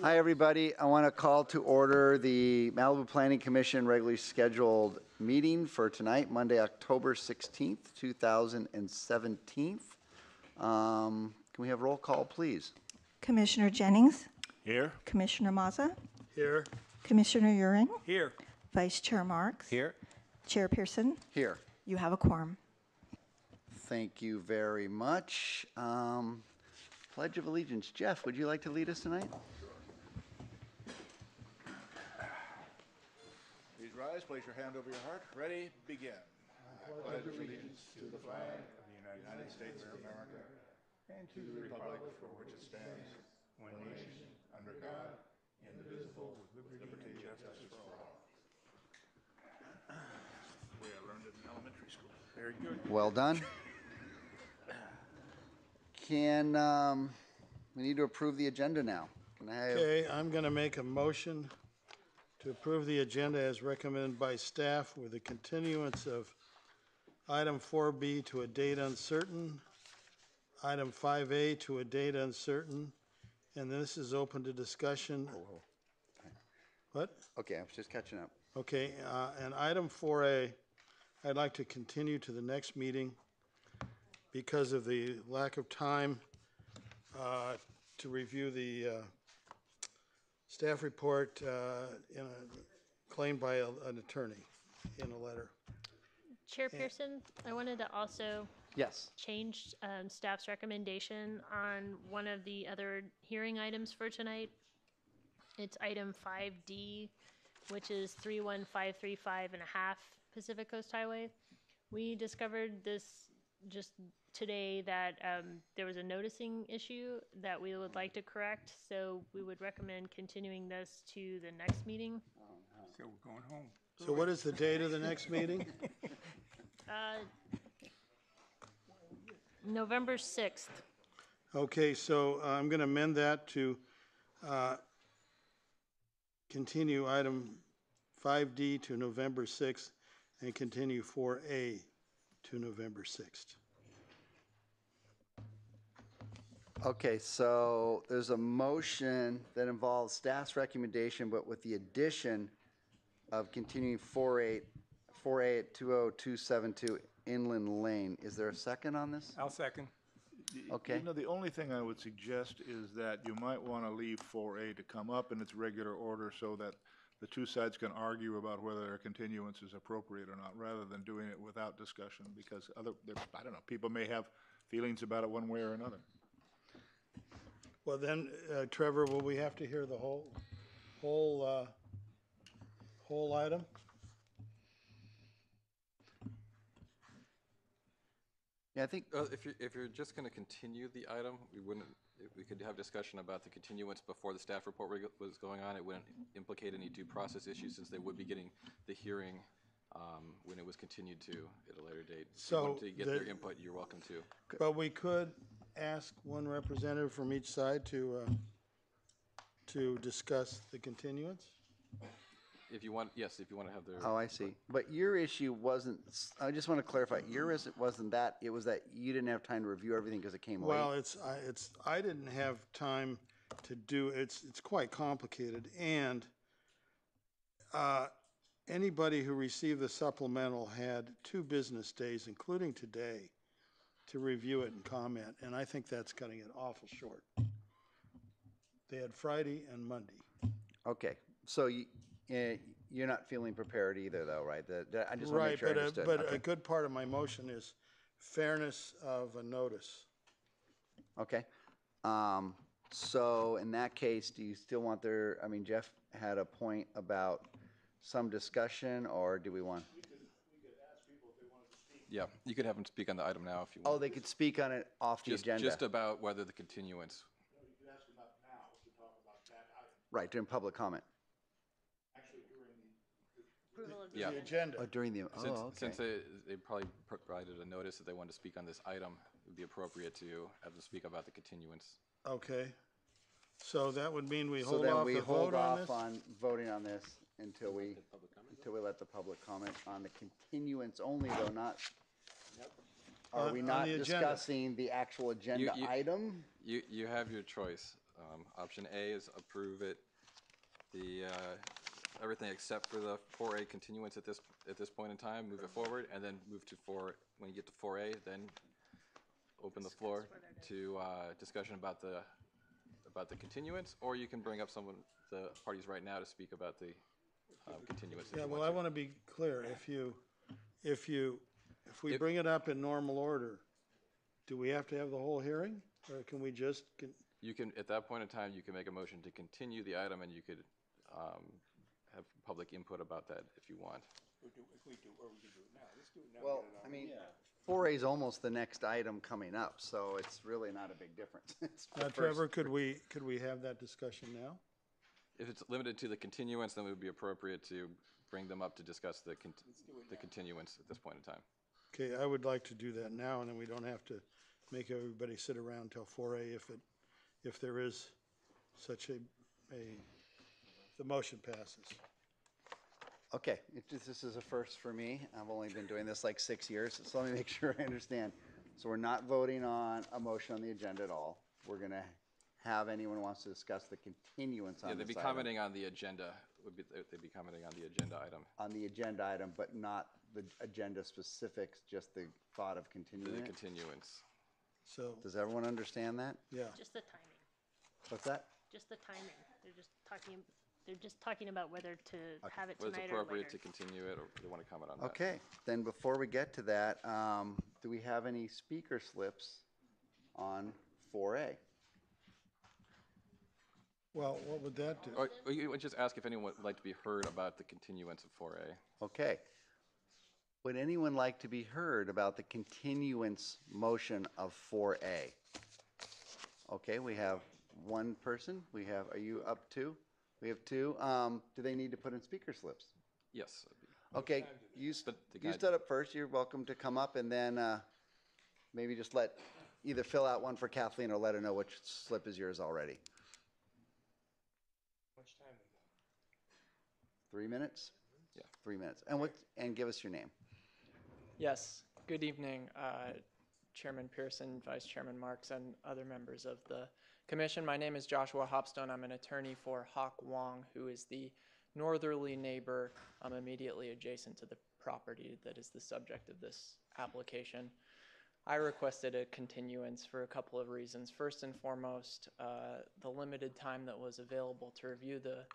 Hi, everybody. I want to call to order the Malibu Planning Commission regularly scheduled meeting for tonight, Monday, October 16th, 2017. Can we have roll call, please? Commissioner Jennings. Here. Commissioner Mazza. Here. Commissioner Euring. Here. Vice Chair Marks. Here. Chair Pearson. Here. You have a quorum. Thank you very much. Pledge of Allegiance. Jeff, would you like to lead us tonight? Please rise, place your hand over your heart. Ready, begin. I pledge allegiance to the flag of the United States of America and to the republic for which it stands, one nation, under God, indivisible, with liberty and justice for all. We learned it in elementary school. Very good. Well done. We need to approve the agenda now. Can I have? Okay, I'm going to make a motion to approve the agenda as recommended by staff with a continuance of item 4B to a date uncertain, item 5A to a date uncertain, and this is open to discussion. What? Okay, I was just catching up. Okay, and item 4A, I'd like to continue to the next meeting because of the lack of time to review the staff report claimed by an attorney in a letter. Chair Pearson, I wanted to also Yes. change staff's recommendation on one of the other hearing items for tonight. It's item 5D, which is 31535 and a half Pacific Coast Highway. We discovered this just today that there was a noticing issue that we would like to correct, so we would recommend continuing this to the next meeting. So we're going home. So what is the date of the next meeting? November 6th. Okay, so I'm going to amend that to continue item 5D to November 6th and continue 4A to November 6th. Okay, so there's a motion that involves staff's recommendation, but with the addition of continuing 4A at 20272 Inland Lane. Is there a second on this? I'll second. Okay. You know, the only thing I would suggest is that you might want to leave 4A to come up in its regular order so that the two sides can argue about whether a continuance is appropriate or not, rather than doing it without discussion, because I don't know, people may have feelings about it one way or another. Well then, Trevor, will we have to hear the whole item? Yeah, I think, If you're just going to continue the item, we could have discussion about the continuance before the staff report was going on. It wouldn't implicate any due process issues since they would be getting the hearing when it was continued to at a later date. So if you wanted to get their input, you're welcome to. But we could ask one representative from each side to discuss the continuance? If you want, yes, if you want to have their. oh, I see. But your issue wasn't, I just want to clarify, your issue wasn't that, it was that you didn't have time to review everything because it came late. Well, I didn't have time to do, it's quite complicated, and anybody who received the supplemental had 2 business days, including today, to review it and comment, and I think that's cutting it awful short. They had Friday and Monday. Okay, so you're not feeling prepared either, though, right? I just want to make sure I understood. But Okay. a good part of my motion is fairness of a notice. Okay. So in that case, do you still want Jeff had a point about some discussion, or do we want? We could ask people if they wanted to speak. Yeah, you could have them speak on the item now if you Oh, want. they could speak on it off the agenda. Just about whether the continuance. No, you could ask about now to talk about that item. Right, during public comment. Actually, during Yeah. the agenda. Oh, during the, okay. Since they probably provided a notice that they wanted to speak on this item, it would be appropriate to have them speak about the continuance. Okay. So that would mean we So hold then off we the hold vote on off this? on voting on this until we let the public comment on the continuance only, though, not, are we On not the agenda. discussing the actual agenda item? You have your choice. Option A is approve it, everything except for the 4A continuance at this point in time, move it forward, and then move to when you get to 4A, then open the floor to discussion about the continuance, or you can bring up the parties right now to speak about the continuance. if Yeah, you well, want I to. want to be clear. If we bring it up in normal order, do we have to have the whole hearing? Or can we just, You can, at that point in time, you can make a motion to continue the item, and you could have public input about that if you want. Well, I mean, 4A is almost the next item coming up, so it's really not a big difference. It's the Trevor, first- could we have that discussion now? If it's limited to the continuance, then it would be appropriate to bring them up to discuss the continuance at this point in time. Okay, I would like to do that now, and then we don't have to make everybody sit around till 4A if there is such the motion passes. Okay, this is a first for me. I've only been doing this like 6 years, so let me make sure I understand. So we're not voting on a motion on the agenda at all. We're going to have anyone who wants to discuss the continuance on Yeah, this they'd be item. commenting on the agenda, they'd be commenting on the agenda item. On the agenda item, but not the agenda specifics, just the thought of The continuing it. continuance. So, Does everyone understand that? yeah, Just the timing, What's that? just the timing. They're just talking about whether to have it Whether it's tonight or appropriate to later. continue it, or they want to comment on that. Okay, then before we get to that, do we have any speaker slips on 4A? well, what would that do? Or you would just ask if anyone would like to be heard about the continuance of 4A. Okay. Would anyone like to be heard about the continuance motion of 4A? Okay, we have one person. Are you up two? We have two. Do they need to put in speaker slips? Yes. Okay, you the guy- stood up first. You're welcome to come up, and then maybe just either fill out one for Kathleen or let her know which slip is yours already. 3 minutes? Yeah. 3 minutes. And give us your name. Yes, good evening, Chairman Pearson, Vice Chairman Marks, and other members of the commission. My name is Joshua Hopstone. I'm an attorney for Hawk Wong, who is the northerly neighbor immediately adjacent to the property that is the subject of this application. I requested a continuance for a couple of reasons. First and foremost, the limited time that was available to review the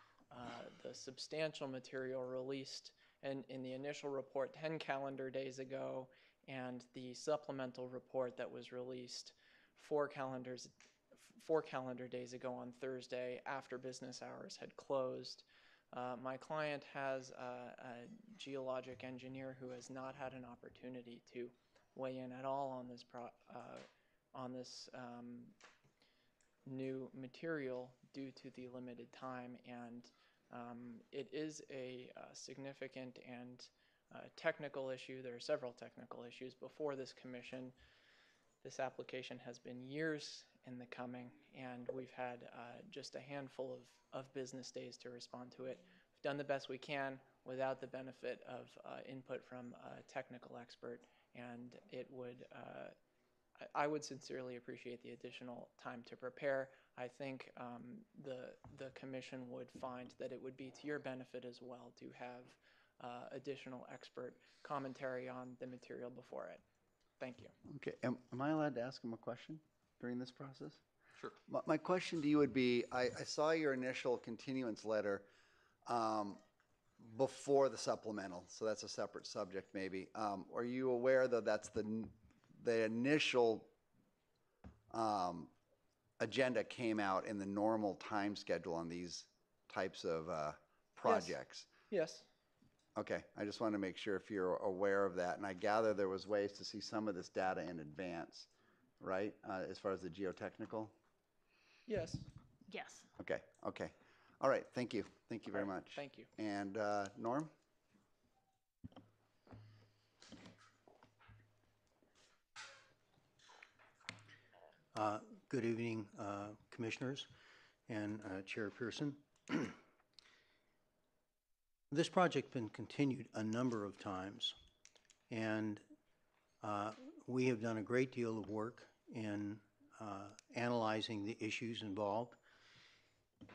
substantial material released in the initial report 10 calendar days ago, and the supplemental report that was released 4 calendar days ago on Thursday after business hours had closed. My client has a geologic engineer who has not had an opportunity to weigh in at all on this new material due to the limited time, and it is a significant and technical issue. There are several technical issues before this commission. This application has been years in the coming, and we've had just a handful of business days to respond to it. We've done the best we can without the benefit of input from a technical expert, and I would sincerely appreciate the additional time to prepare. I think the commission would find that it would be to your benefit as well to have additional expert commentary on the material before it. Thank you. Okay, am I allowed to ask him a question during this process? Sure. My question to you would be, I saw your initial continuance letter before the supplemental, so that's a separate subject maybe. Are you aware though that's the initial agenda came out in the normal time schedule on these types of projects? Yes. Okay, I just want to make sure if you're aware of that, and I gather there was ways to see some of this data in advance, right, as far as the geotechnical? Yes. Yes. Okay. All right, thank you very much. Thank you. And Norm? Good evening, Commissioners and Chair Pearson. This project's been continued a number of times, and we have done a great deal of work in analyzing the issues involved.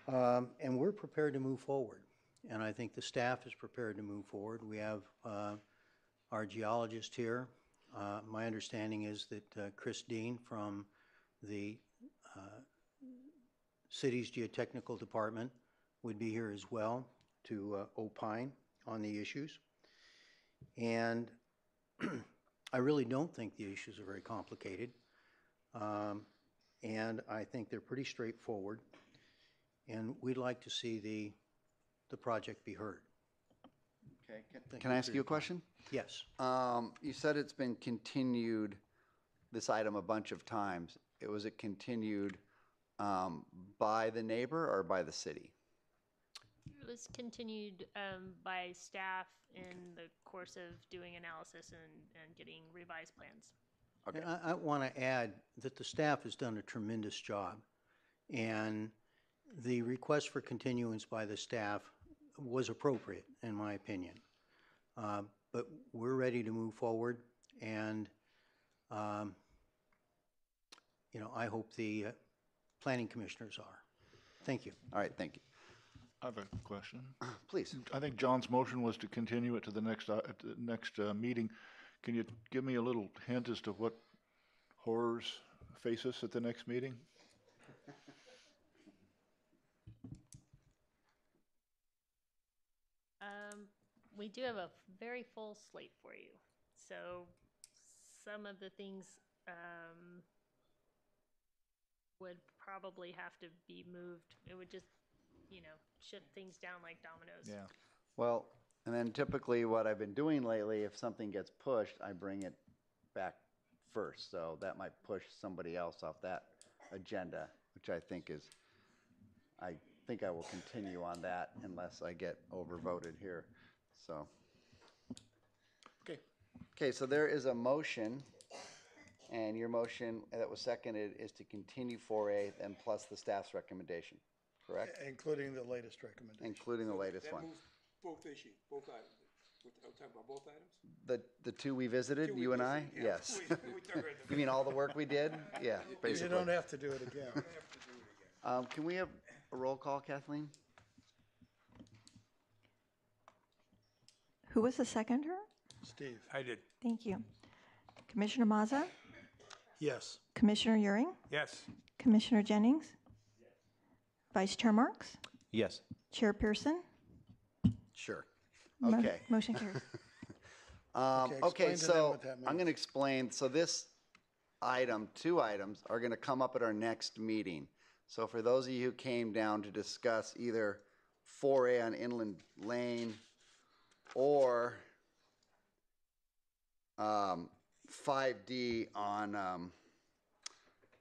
And we're prepared to move forward. And I think the staff is prepared to move forward. We have our geologist here. My understanding is that Chris Dean from the city's geotechnical department would be here as well to opine on the issues. And I really don't think the issues are very complicated. And I think they're pretty straightforward. And we'd like to see the project be heard. Okay, Thank can I you ask for you a your time. question? Yes. You said it's been continued, this item, a bunch of times. Was it continued by the neighbor or by the city? It was continued by staff in the course of doing analysis and getting revised plans. Okay. And I want to add that the staff has done a tremendous job. And the request for continuance by the staff was appropriate, in my opinion. But we're ready to move forward, and I hope the planning commissioners are. Thank you. All right, thank you. I have a question. Please. I think John's motion was to continue it to the next meeting. Can you give me a little hint as to what horrors face us at the next meeting? We do have a very full slate for you. So some of the things would probably have to be moved. It would just, shift things down like dominoes. Yeah. Well, and then typically what I've been doing lately, if something gets pushed, I bring it back first. So that might push somebody else off that agenda, which I think I will continue on that unless I get overvoted here. So. Okay, so there is a motion, and your motion that was seconded is to continue 4A and plus the staff's recommendation, correct? Including the latest recommendation. Including the latest one. moves both issues, both items. Are we talking about both items? The two we visited, Two we you and I? visited, yeah. Yes. We took her at the You mean all the work we did? Yeah, You basically. don't have to do it again. Can we have a roll call, Kathleen? Who was the seconder? Steve? I did. Thank you. Commissioner Mazza? Yes. Commissioner Euring? Yes. Commissioner Jennings? Vice Chair Marks? Yes. Chair Pearson? Sure. Mo- Okay. Motion carries. Okay, explain to them so what that I'm means. going to explain. So this item, two items, are going to come up at our next meeting. So for those of you who came down to discuss either 4A on Inland Lane or 5D on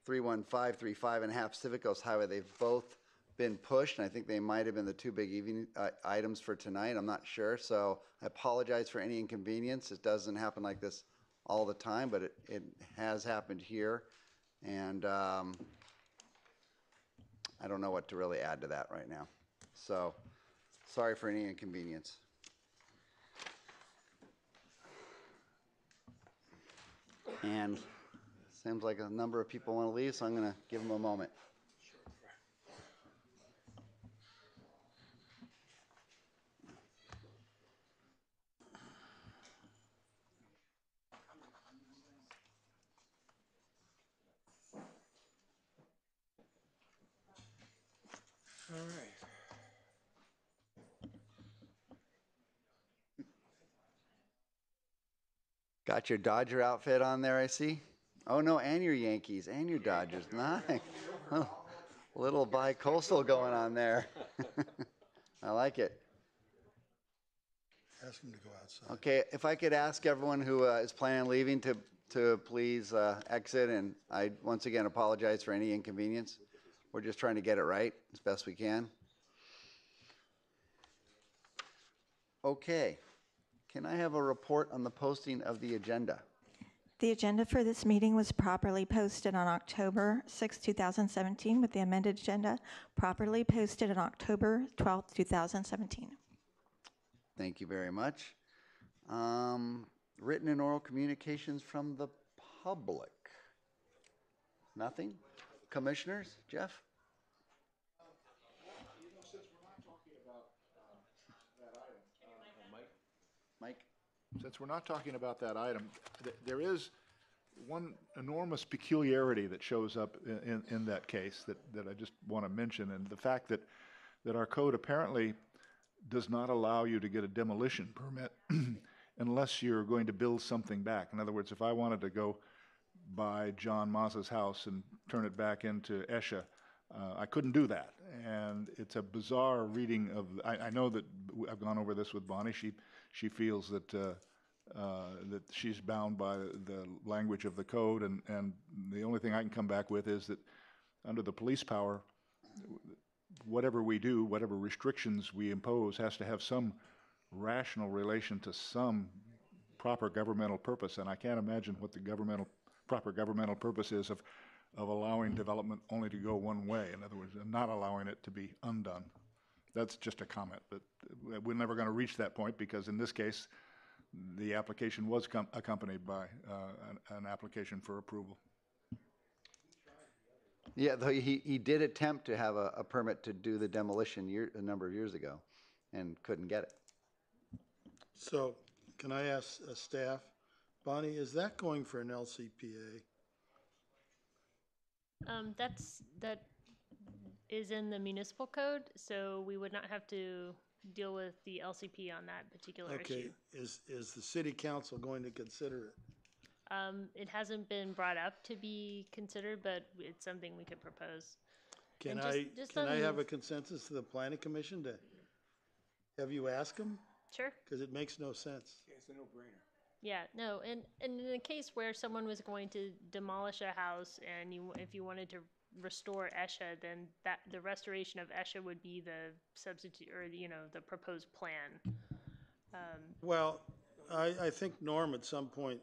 31535 and a half Pacific Coast Highway, they've both been pushed, and I think they might have been the two big evening items for tonight. I'm not sure, so I apologize for any inconvenience. It doesn't happen like this all the time, but it has happened here, and I don't know what to really add to that right now. So, sorry for any inconvenience. And seems like a number of people want to leave, so I'm going to give them a moment. All right. Got your Dodger outfit on there, I see. Oh, no, and your Yankees and your Dodgers. Nice. Oh, little bi-coastal going on there. I like it. Ask him to go outside. Okay, if I could ask everyone who is planning on leaving to please exit, and I once again apologize for any inconvenience. We're just trying to get it right as best we can. Okay, can I have a report on the posting of the agenda? The agenda for this meeting was properly posted on October 6, 2017, with the amended agenda properly posted on October 12, 2017. Thank you very much. Written and oral communications from the public. Nothing? Commissioners? Jeff? since we're not talking about that item, there is one enormous peculiarity that shows up in that case that I just want to mention, and the fact that our code apparently does not allow you to get a demolition permit unless you're going to build something back. In other words, if I wanted to go buy John Mazza's house and turn it back into ESHA, I couldn't do that. And it's a bizarre reading of, I know that I've gone over this with Bonnie. She feels that that she's bound by the language of the code, and the only thing I can come back with is that under the police power, whatever we do, whatever restrictions we impose, has to have some rational relation to some proper governmental purpose, and I can't imagine what the proper governmental purpose is of allowing development only to go one way. In other words, not allowing it to be undone. That's just a comment, but we're never going to reach that point because in this case, the application was accompanied by an application for approval. Yeah, though he did attempt to have a permit to do the demolition a number of years ago and couldn't get it. So, can I ask staff, Bonnie, is that going for an LCPA? That is in the municipal code, so we would not have to deal with the LCP on that particular issue. Okay, is the city council going to consider it? It hasn't been brought up to be considered, but it's something we could propose. Can And I have a consensus to the planning commission to have you ask them? Sure. Because it makes no sense. Yeah, it's a no-brainer. Yeah, no, and in a case where someone was going to demolish a house and if you wanted to restore ESHA, then the restoration of ESHA would be the substitute, or the proposed plan. Well, I think Norm at some point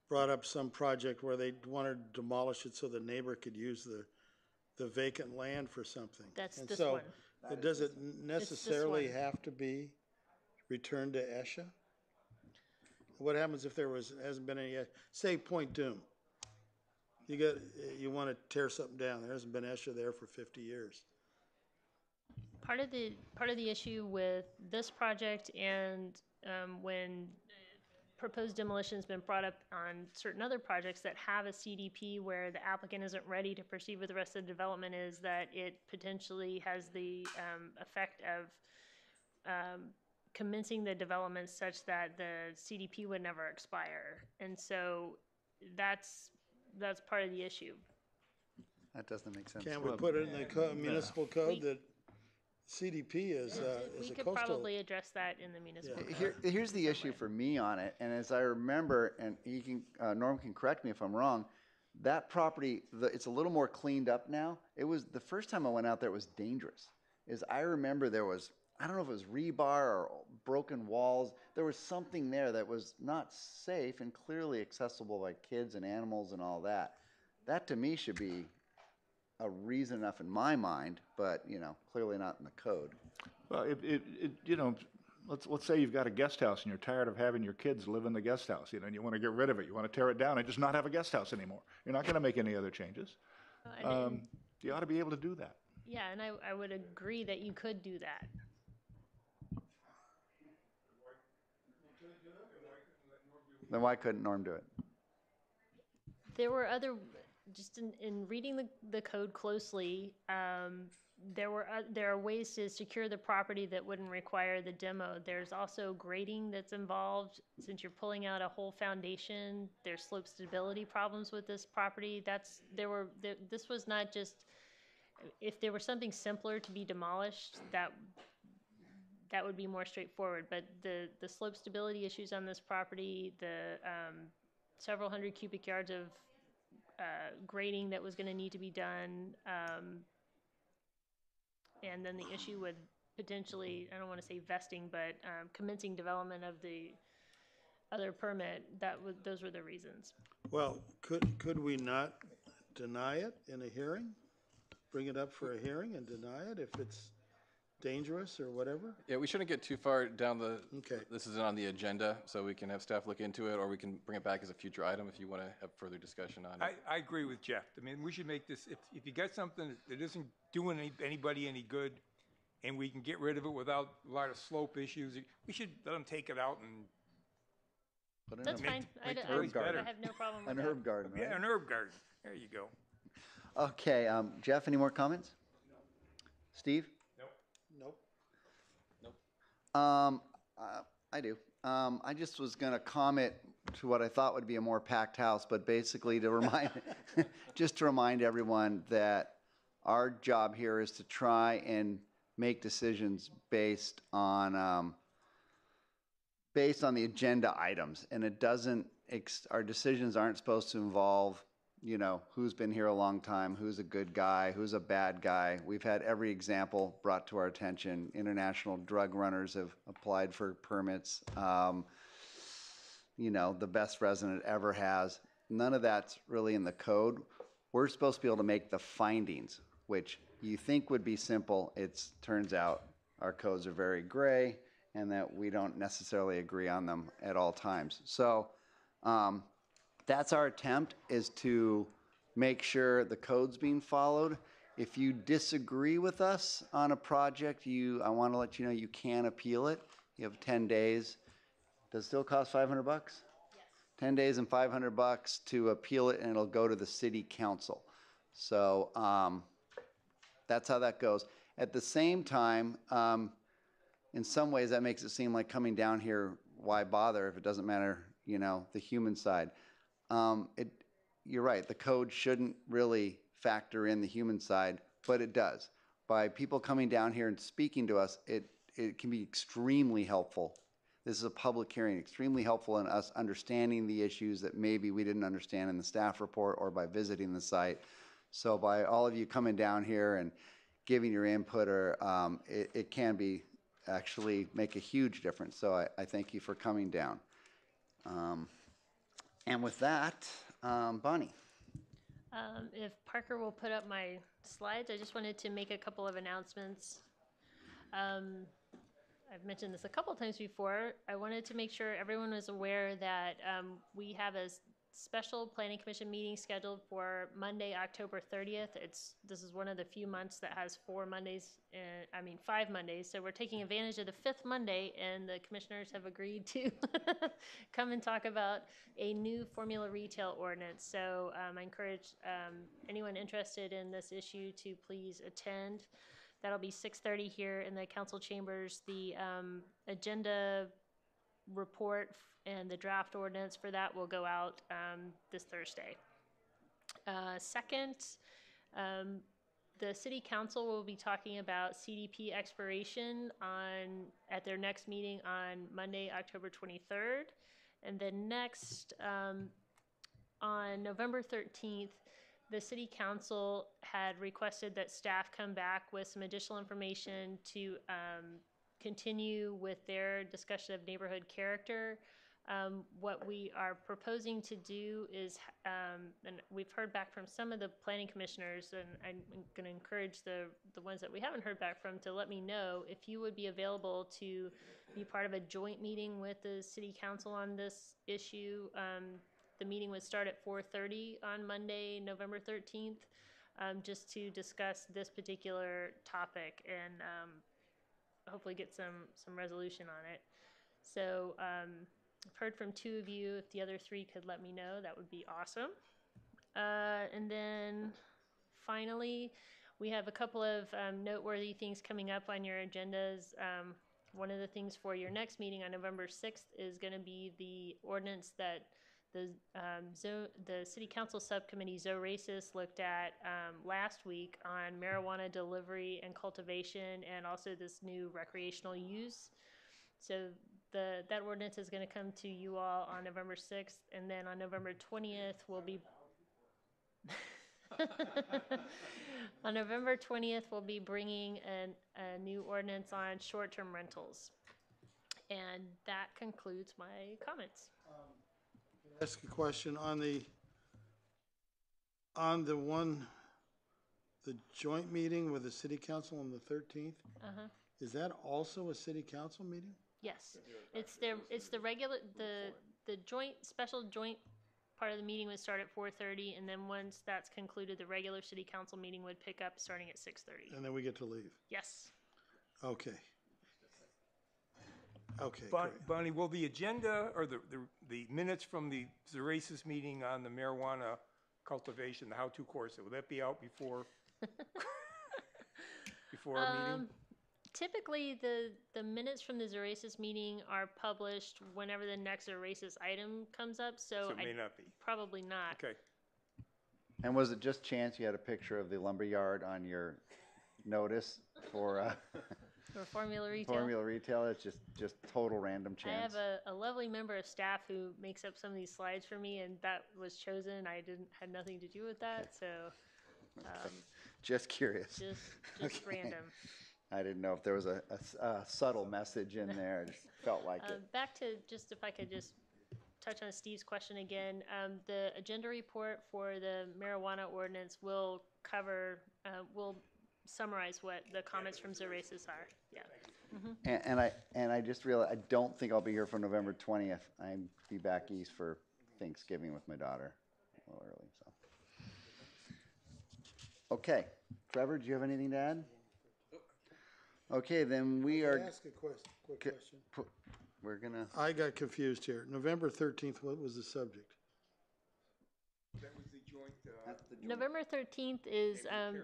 brought up some project where they wanted to demolish it so the neighbor could use the vacant land for something. That's and this so, one. does it necessarily one. have to be returned to ESHA? What happens if hasn't been any, say Point Doom? You want to tear something down. There hasn't been ESHA there for 50 years. Part of the issue with this project and when proposed demolition has been brought up on certain other projects that have a CDP where the applicant isn't ready to proceed with the rest of the development is that it potentially has the effect of commencing the development such that the CDP would never expire. And so that's part of the issue. That doesn't make sense. Can't we put it in the municipal code that CDP is We a could coastal? probably address that in the municipal code. Here's the issue for me on it, and as I remember, and Norm can correct me if I'm wrong, that property, it's a little more cleaned up now. It was, the first time I went out there, it was dangerous. I remember there was, I don't know if it was rebar or broken walls. There was something there that was not safe and clearly accessible by kids and animals and all that. That to me should be a reason enough in my mind, but clearly not in the code. Well, let's say you've got a guest house and you're tired of having your kids live in the guest house, and you want to get rid of it. You want to tear it down and just not have a guest house anymore. You're not going to make any other changes. You ought to be able to do that. Yeah, and I would agree that you could do that. Then why couldn't Norm do it? There were just in reading the code closely, there are ways to secure the property that wouldn't require the demo. There's also grading that's involved. Since you're pulling out a whole foundation, there's slope stability problems with this property. This was not just, if there was something simpler to be demolished, that would be more straightforward. But the slope stability issues on this property, the several hundred cubic yards of grading that was going to need to be done, and then the issue with potentially, I don't want to say vesting, but commencing development of the other permit, those were the reasons. Well, could we not deny it in a hearing? Bring it up for a hearing and deny it if it's dangerous or whatever? Yeah, we shouldn't get too far down Okay. This isn't on the agenda, so we can have staff look into it, or we can bring it back as a future item if you want to have further discussion on it. I agree with Jeff. I mean, we should make this, if you got something that isn't doing anybody any good, and we can get rid of it without a lot of slope issues, we should let them take it out and Put in That's a- fine. I, make the I, birds I better. have no problem with An that. herb garden, right? Yeah, an herb garden. There you go. Okay, Jeff, any more comments? Steve? Nope. I do. I just was going to comment to what I thought would be a more packed house, but basically to remind, just to remind everyone that our job here is to try and make decisions based on the agenda items, and it doesn't. Our decisions aren't supposed to involve, you know, who's been here a long time, who's a good guy, who's a bad guy. We've had every example brought to our attention. International drug runners have applied for permits. You know, the best resident ever has. None of that's really in the code. We're supposed to be able to make the findings, which you think would be simple. It turns out our codes are very gray and that we don't necessarily agree on them at all times. So that's our attempt, is to make sure the code's being followed. If you disagree with us on a project, I want to let you know you can appeal it. You have 10 days. Does it still cost $500? Yes. 10 days and $500 to appeal it, and it'll go to the city council. So that's how that goes. At the same time, in some ways that makes it seem like coming down here, why bother if it doesn't matter, you know, the human side. You're right, the code shouldn't really factor in the human side, but it does. By people coming down here and speaking to us, it can be extremely helpful. This is a public hearing, extremely helpful in us understanding the issues that maybe we didn't understand in the staff report or by visiting the site. So by all of you coming down here and giving your input, it can be actually make a huge difference. So I thank you for coming down. And with that, Bonnie. If Parker will put up my slides, I just wanted to make a couple of announcements. I've mentioned this a couple times before. I wanted to make sure everyone was aware that we have a special planning commission meeting scheduled for Monday, October 30th. This is one of the few months that has 5 Mondays. So we're taking advantage of the 5th Monday, and the commissioners have agreed to come and talk about a new formula retail ordinance. So I encourage anyone interested in this issue to please attend. That'll be 6:30 here in the council chambers. The agenda report and the draft ordinance for that will go out this Thursday. Second, the city council will be talking about CDP expiration at their next meeting on Monday, October 23rd. And then next, on November 13th, the city council had requested that staff come back with some additional information to continue with their discussion of neighborhood character. What we are proposing to do is, and we've heard back from some of the planning commissioners, and I'm going to encourage the ones that we haven't heard back from to let me know if you would be available to be part of a joint meeting with the city council on this issue. The meeting would start at 4:30 on Monday, November 13th, just to discuss this particular topic and hopefully get some resolution on it. So I've heard from 2 of you. If the other 3 could let me know, that would be awesome. And then finally, we have a couple of noteworthy things coming up on your agendas. One of the things for your next meeting on November 6th is going to be the ordinance that the City Council Subcommittee Zoracis looked at last week on marijuana delivery and cultivation, and also this new recreational use. So that ordinance is going to come to you all on November 6th, and then on November 20th we'll be on November 20th we'll be bringing a new ordinance on short-term rentals. And that concludes my comments. Ask a question on the joint meeting with the city council on the 13th. Is that also a city council meeting? Yes, it's the regular, the special joint part of the meeting would start at 4:30, and then once that's concluded, the regular city council meeting would pick up starting at 6:30. And then we get to leave? Yes. Okay. Okay, great. Bonnie, will the agenda or the minutes from the Zeracis meeting on the marijuana cultivation, the how-to course, will that be out before, before our meeting? Typically, the minutes from the Zeracis meeting are published whenever the next Zeracis item comes up, so So it may not be. probably not. Okay. And was it just chance you had a picture of the lumberyard on your notice for For Formula Retail. Formula Retail? It's just total random I have chance. a lovely member of staff who makes up some of these slides for me, and that was chosen. I had nothing to do with that, so Just curious. just random. I didn't know if there was a subtle message in there. It just felt like it. Back to just if I could just touch on Steve's question again. The agenda report for the marijuana ordinance will cover, will summarize what the comments from Zeracis are. Yeah. And I just realized I don't think I'll be here for November 20th. I'll be back east for Thanksgiving with my daughter a little early. So, okay, Trevor, do you have anything to add? Okay, then we Can I are. ask a quick question? We're gonna. I got confused here. November 13th, what was the subject? That was the joint, November 13th is that's,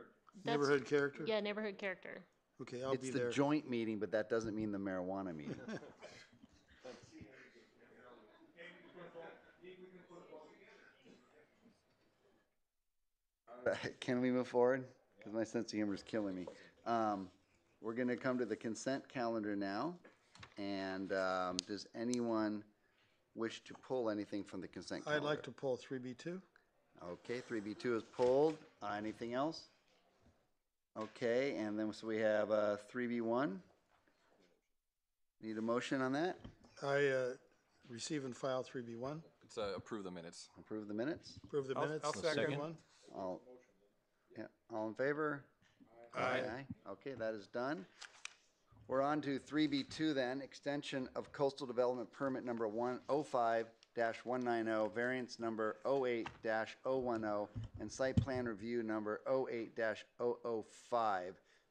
Neighborhood character? Yeah, neighborhood character. Okay, I'll It's be the there. joint meeting, but that doesn't mean the marijuana meeting. Can we move forward? Because my sense of humor is killing me. We're going to come to the consent calendar now. And does anyone wish to pull anything from the consent calendar? I'd like to pull 3B2. Okay, 3B2 is pulled. Anything else? Okay, and then so we have 3B1. Need a motion on that? I receive and file 3B1. Let's approve the minutes. Approve the minutes? Approve the minutes. I'll second. 3B1. All in favor? Aye. Okay, that is done. We're on to 3B2 then, extension of coastal development permit number 105-190, variance number 08-010, and site plan review number 08-005.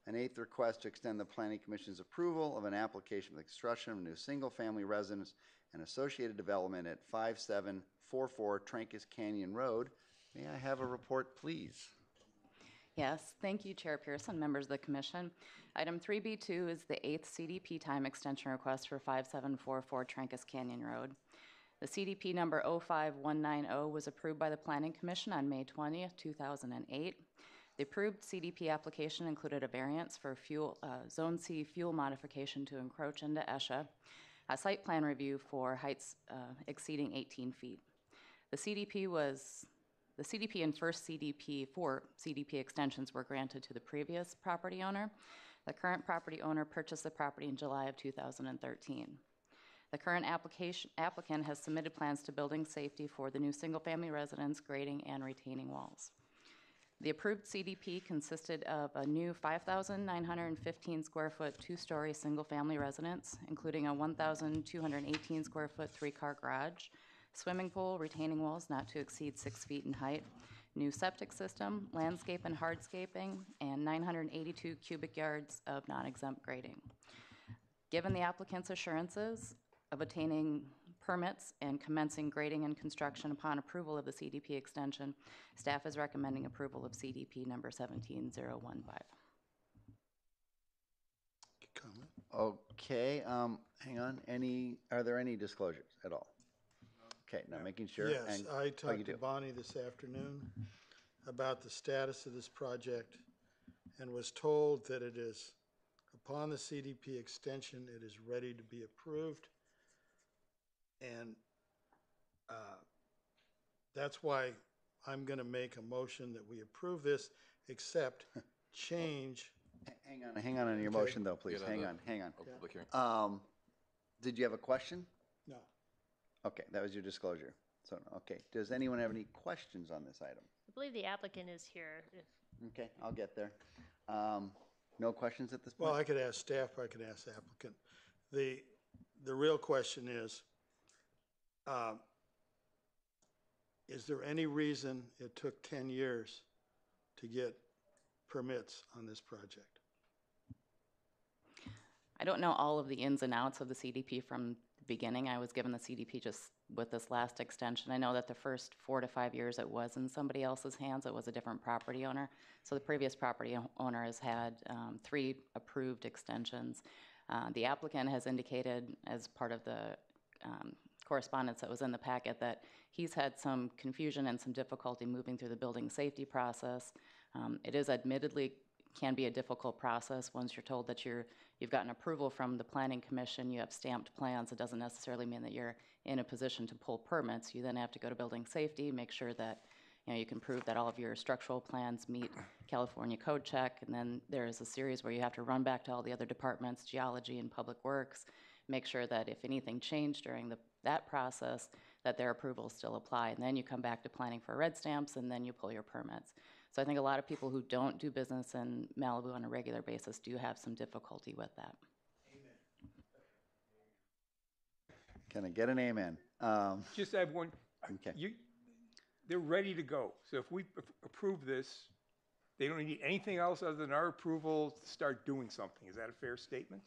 An eighth request to extend the Planning Commission's approval of an application for the construction of a new single-family residence and associated development at 5744 Trancas Canyon Road. May I have a report, please? Yes, thank you, Chair Pearson, members of the Commission. Item 3B2 is the 8th CDP time extension request for 5744 Trancas Canyon Road. The CDP number 05190 was approved by the Planning Commission on May 20th, 2008. The approved CDP application included a variance for Zone C fuel modification to encroach into ESHA, a site plan review for heights exceeding 18 feet. The CDP and first CDP, 4 CDP extensions were granted to the previous property owner. The current property owner purchased the property in July of 2013. The current applicant has submitted plans to building safety for the new single-family residence, grading, and retaining walls. The approved CDP consisted of a new 5,915 square foot, 2-story single-family residence, including a 1,218 square foot, 3-car garage, swimming pool, retaining walls not to exceed 6 feet in height, new septic system, landscape and hardscaping, and 982 cubic yards of non-exempt grading. Given the applicant's assurances of attaining permits and commencing grading and construction upon approval of the CDP extension, staff is recommending approval of CDP number 17015. Comment. Okay, hang on. Are there any disclosures at all? Okay, now making sure. Yes, and- I you talked to do. Bonnie this afternoon about the status of this project and was told that it is, upon the CDP extension, it is ready to be approved. And that's why I'm going to make a motion that we approve this, except change. Hang on your Okay. motion though, please. Yeah, Hang the- on. Oh, public hearing. Did you have a question? No. Okay, that was your disclosure. So, okay, does anyone have any questions on this item? I believe the applicant is here. Okay, I'll get there. No questions at this point? Well, I could ask staff, or I could ask the applicant. The real question is there any reason it took 10 years to get permits on this project? I don't know all of the ins and outs of the CDP from the beginning. I was given the CDP just with this last extension. I know that the first 4 to 5 years it was in somebody else's hands. It was a different property owner. So the previous property owner has had 3 approved extensions. The applicant has indicated as part of the correspondence that was in the packet that he's had some confusion and some difficulty moving through the building safety process. It is admittedly can be a difficult process once you're told that you've gotten approval from the Planning Commission, you have stamped plans. It doesn't necessarily mean that you're in a position to pull permits. You then have to go to building safety, make sure that you can prove that all of your structural plans meet California code check, and then there's a series where you have to run back to all the other departments, geology and public works, make sure that if anything changed during that process, that their approvals still apply. And then you come back to planning for red stamps, and then you pull your permits. So I think a lot of people who don't do business in Malibu on a regular basis do have some difficulty with that. Can I get an amen? Just have one. Okay. They're ready to go. So if we approve this, they don't need anything else other than our approval to start doing something. Is that a fair statement?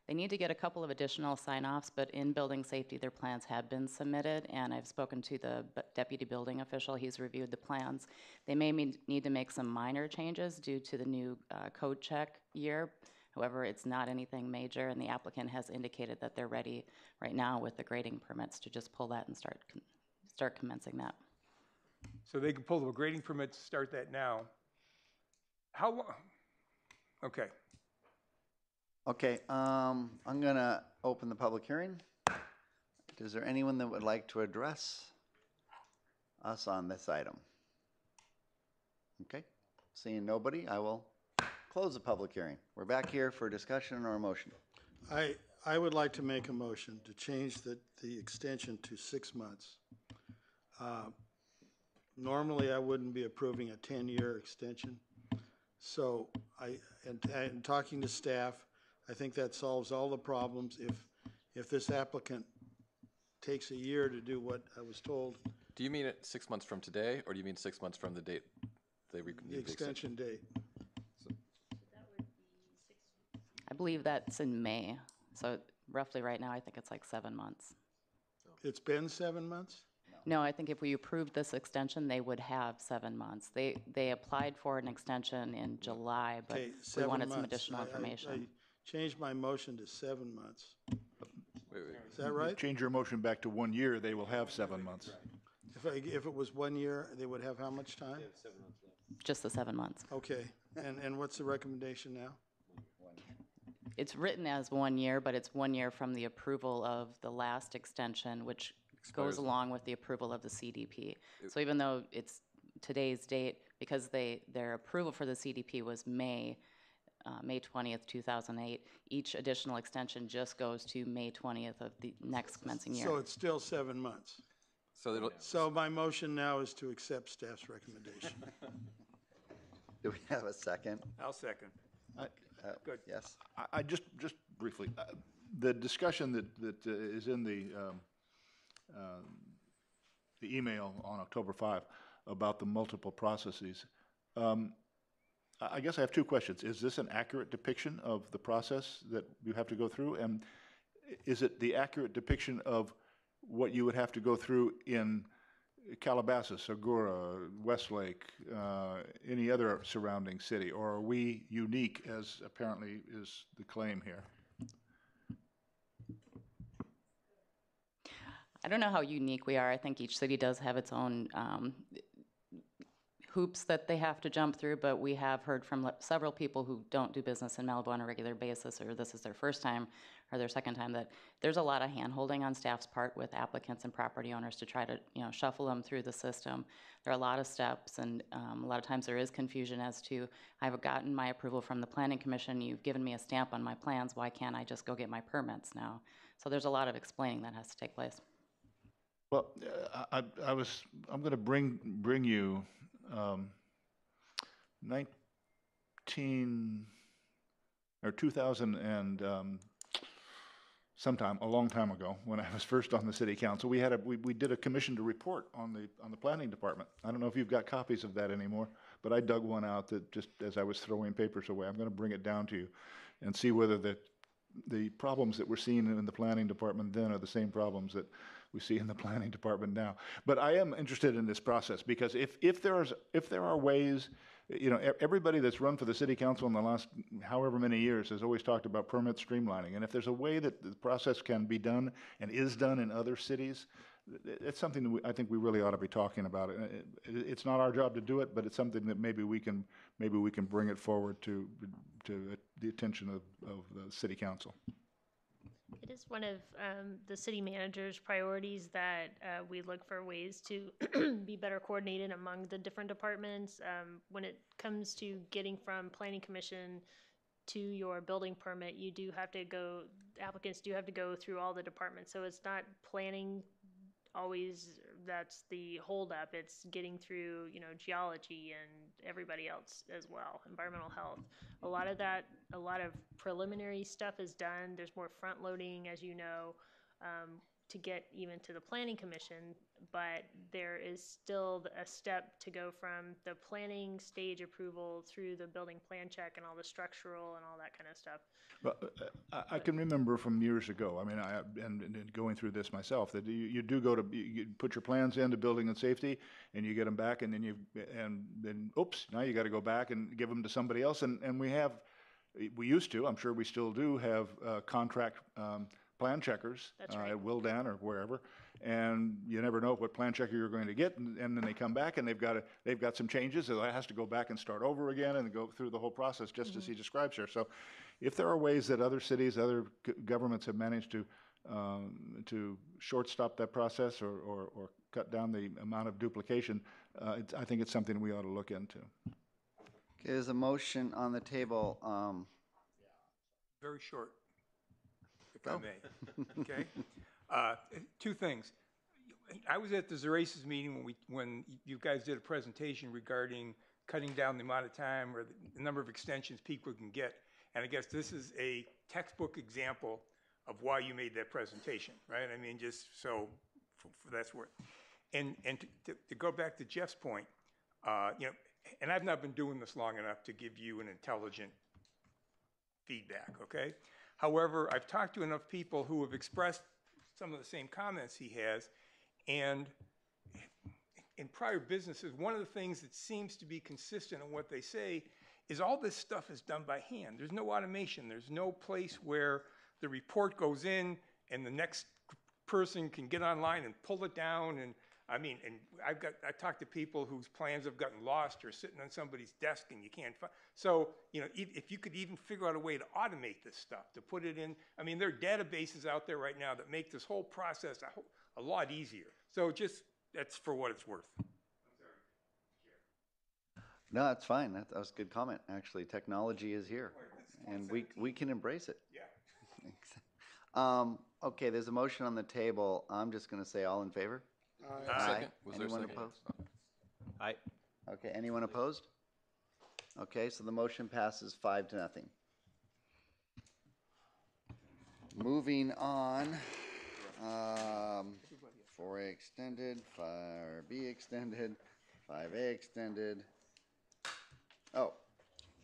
They need to get a couple of additional sign-offs, but in building safety, their plans have been submitted, and I've spoken to the deputy building official. He's reviewed the plans. They may need to make some minor changes due to the new code check year. However, it's not anything major, and the applicant has indicated that they're ready right now with the grading permits to just pull that and start commencing that. So they can pull the grading permits, start that now. How long? Okay. Okay, I'm gonna open the public hearing. Is there anyone that would like to address us on this item? Okay, seeing nobody, I will close the public hearing. We're back here for discussion or a motion. I would like to make a motion to change the extension to 6 months. Normally, I wouldn't be approving a 10-year extension. So and talking to staff, I think that solves all the problems. If this applicant takes a year to do what I was told. Do you mean it 6 months from today, or do you mean 6 months from the date they The extension date. I believe that's in May. So roughly right now, I think it's like 7 months. It's been 7 months? No, I think if we approved this extension, they would have 7 months. They applied for an extension in July, but Okay, we 7 wanted some months. additional information. I changed my motion to 7 months. Wait. Is that right? Change your motion back to 1 year, they will have 7 months. If it was 1 year, they would have how much time? Just the 7 months. Okay, and what's the recommendation now? It's written as 1 year, but it's 1 year from the approval of the last extension, which goes along with the approval of the CDP. So even though it's today's date, because their approval for the CDP was May 20th, 2008, each additional extension just goes to May 20th of the next commencing year. So it's still 7 months. So my motion now is to accept staff's recommendation. Do we have a second? I'll second. Good. Yes. I just briefly, the discussion that is in the email on October 5 about the multiple processes, I guess I have 2 questions. Is this an accurate depiction of the process that you have to go through? And is it the accurate depiction of what you would have to go through in Calabasas, Agoura, Westlake, any other surrounding city? Or are we unique, as apparently is the claim here? I don't know how unique we are. I think each city does have its own hoops that they have to jump through, but we have heard from several people who don't do business in Malibu on a regular basis, or this is their first time or their second time, that there's a lot of hand-holding on staff's part with applicants and property owners to try to shuffle them through the system. There are a lot of steps, and a lot of times there is confusion as to, I've gotten my approval from the Planning Commission, you've given me a stamp on my plans, why can't I just go get my permits now? So there's a lot of explaining that has to take place. Well, I'm going to bring you 2000 and sometime a long time ago, when I was first on the city council, we did a commissioned report on the planning department. I don't know if you've got copies of that anymore, but I dug one out that just as I was throwing papers away. I'm going to bring it down to you and see whether the the problems that we're seeing in the planning department then are the same problems that we see in the planning department now. But I am interested in this process, because if there are ways, you know, everybody that's run for the city council in the last however many years has always talked about permit streamlining. And if there's a way that the process can be done and is done in other cities, it's something that I think we really ought to be talking about. It's not our job to do it, but it's something that maybe we can bring it forward to the attention of the city council. It is one of the city manager's priorities that we look for ways to be better coordinated among the different departments. When it comes to getting from planning commission to your building permit, you do have to go, applicants do have to go through all the departments. So it's not planning always that's the holdup. It's getting through, you know, geology and everybody else as well, environmental health. A lot of preliminary stuff is done. There's more front loading, as you know, to get even to the planning commission, but there is still a step to go from the planning stage approval through the building plan check and all the structural and all that kind of stuff. Well, I can remember from years ago, I mean, and going through this myself, that you do go to, you put your plans into building and safety, and you get them back, and then oops, now you got to go back and give them to somebody else. And we used to, I'm sure we still do have contract plan checkers. That's right. At Wildan or wherever, and you never know what plan checker you're going to get, and then they come back and they've got some changes, so it has to go back and start over again and go through the whole process, just as he describes here. So if there are ways that other cities, other governments have managed to short-stop that process or cut down the amount of duplication, I think it's something we ought to look into. Okay, there's a motion on the table. Very short, if I may. Okay? Two things. I was at the Zeraces meeting when you guys did a presentation regarding cutting down the amount of time or the number of extensions people can get. And I guess this is a textbook example of why you made that presentation, right? I mean, just so for that's worth. And to go back to Jeff's point, you know, and I've not been doing this long enough to give you an intelligent feedback, okay? However, I've talked to enough people who have expressed some of the same comments he has, and in prior businesses, one of the things that seems to be consistent in what they say is all this stuff is done by hand. There's no automation. There's no place where the report goes in and the next person can get online and pull it down. And I mean, and I talked to people whose plans have gotten lost or sitting on somebody's desk and you can't find. So, you know, if you could even figure out a way to automate this stuff, to put it in, I mean, there are databases out there right now that make this whole process a lot easier. So just, that's for what it's worth. No, that's fine. That was a good comment, actually. Technology is here, and we can embrace it. Yeah. Okay, there's a motion on the table. I'm just going to say all in favor? Second. Was there a Anyone second? opposed? Aye. Okay, anyone opposed? Okay, so the motion passes 5-0. Moving on, 4A extended, 4B extended, 5A extended. Oh,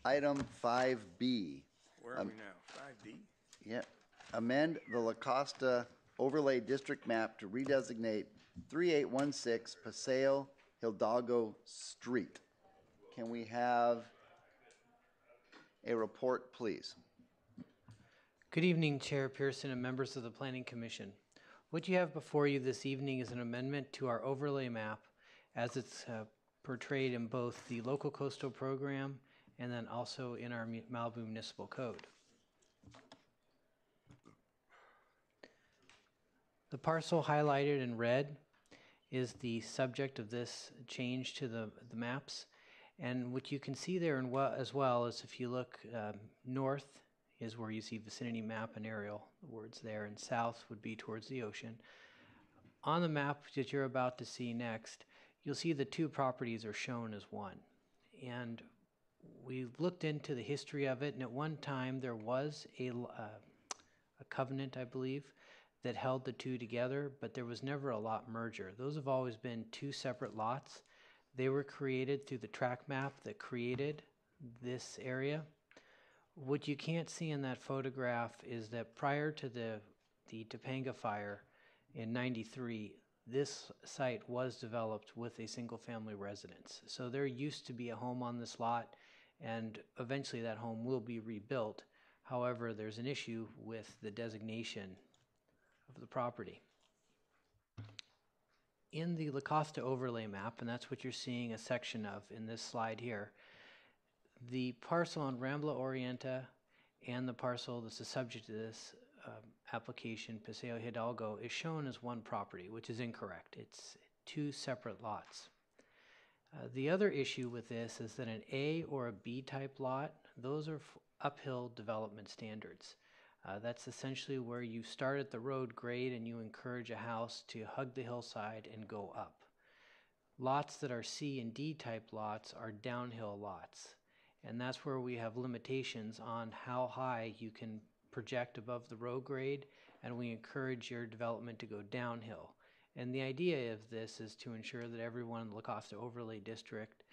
item 5B. Where are we now? 5D? Yep. Amend the La Costa overlay district map to redesignate 3816 Paseo Hidalgo Street. Can we have a report, please? Good evening, Chair Pearson and members of the Planning Commission. What you have before you this evening is an amendment to our overlay map as it's portrayed in both the local coastal program and then also in our Malibu Municipal Code. The parcel highlighted in red is the subject of this change to the maps. And what you can see there as well is if you look north is where you see vicinity map and aerial, the words there, and south would be towards the ocean. On the map that you're about to see next, you'll see the two properties are shown as one. And we looked into the history of it, and at one time there was a covenant, I believe, that held the two together, but there was never a lot merger. Those have always been two separate lots. They were created through the track map that created this area. What you can't see in that photograph is that prior to the Topanga fire in '93, this site was developed with a single-family residence. So there used to be a home on this lot, and eventually that home will be rebuilt. However, there's an issue with the designation of the property. In the La Costa overlay map, and that's what you're seeing a section of in this slide here, the parcel on Rambla Orienta and the parcel that's the subject of this application, Paseo Hidalgo, is shown as one property, which is incorrect. It's two separate lots. The other issue with this is that an A or a B type lot, those are uphill development standards. That's essentially where you start at the road grade and you encourage a house to hug the hillside and go up. Lots that are C and D type lots are downhill lots. And that's where we have limitations on how high you can project above the road grade, and we encourage your development to go downhill. And the idea of this is to ensure that everyone in the La Costa Overlay District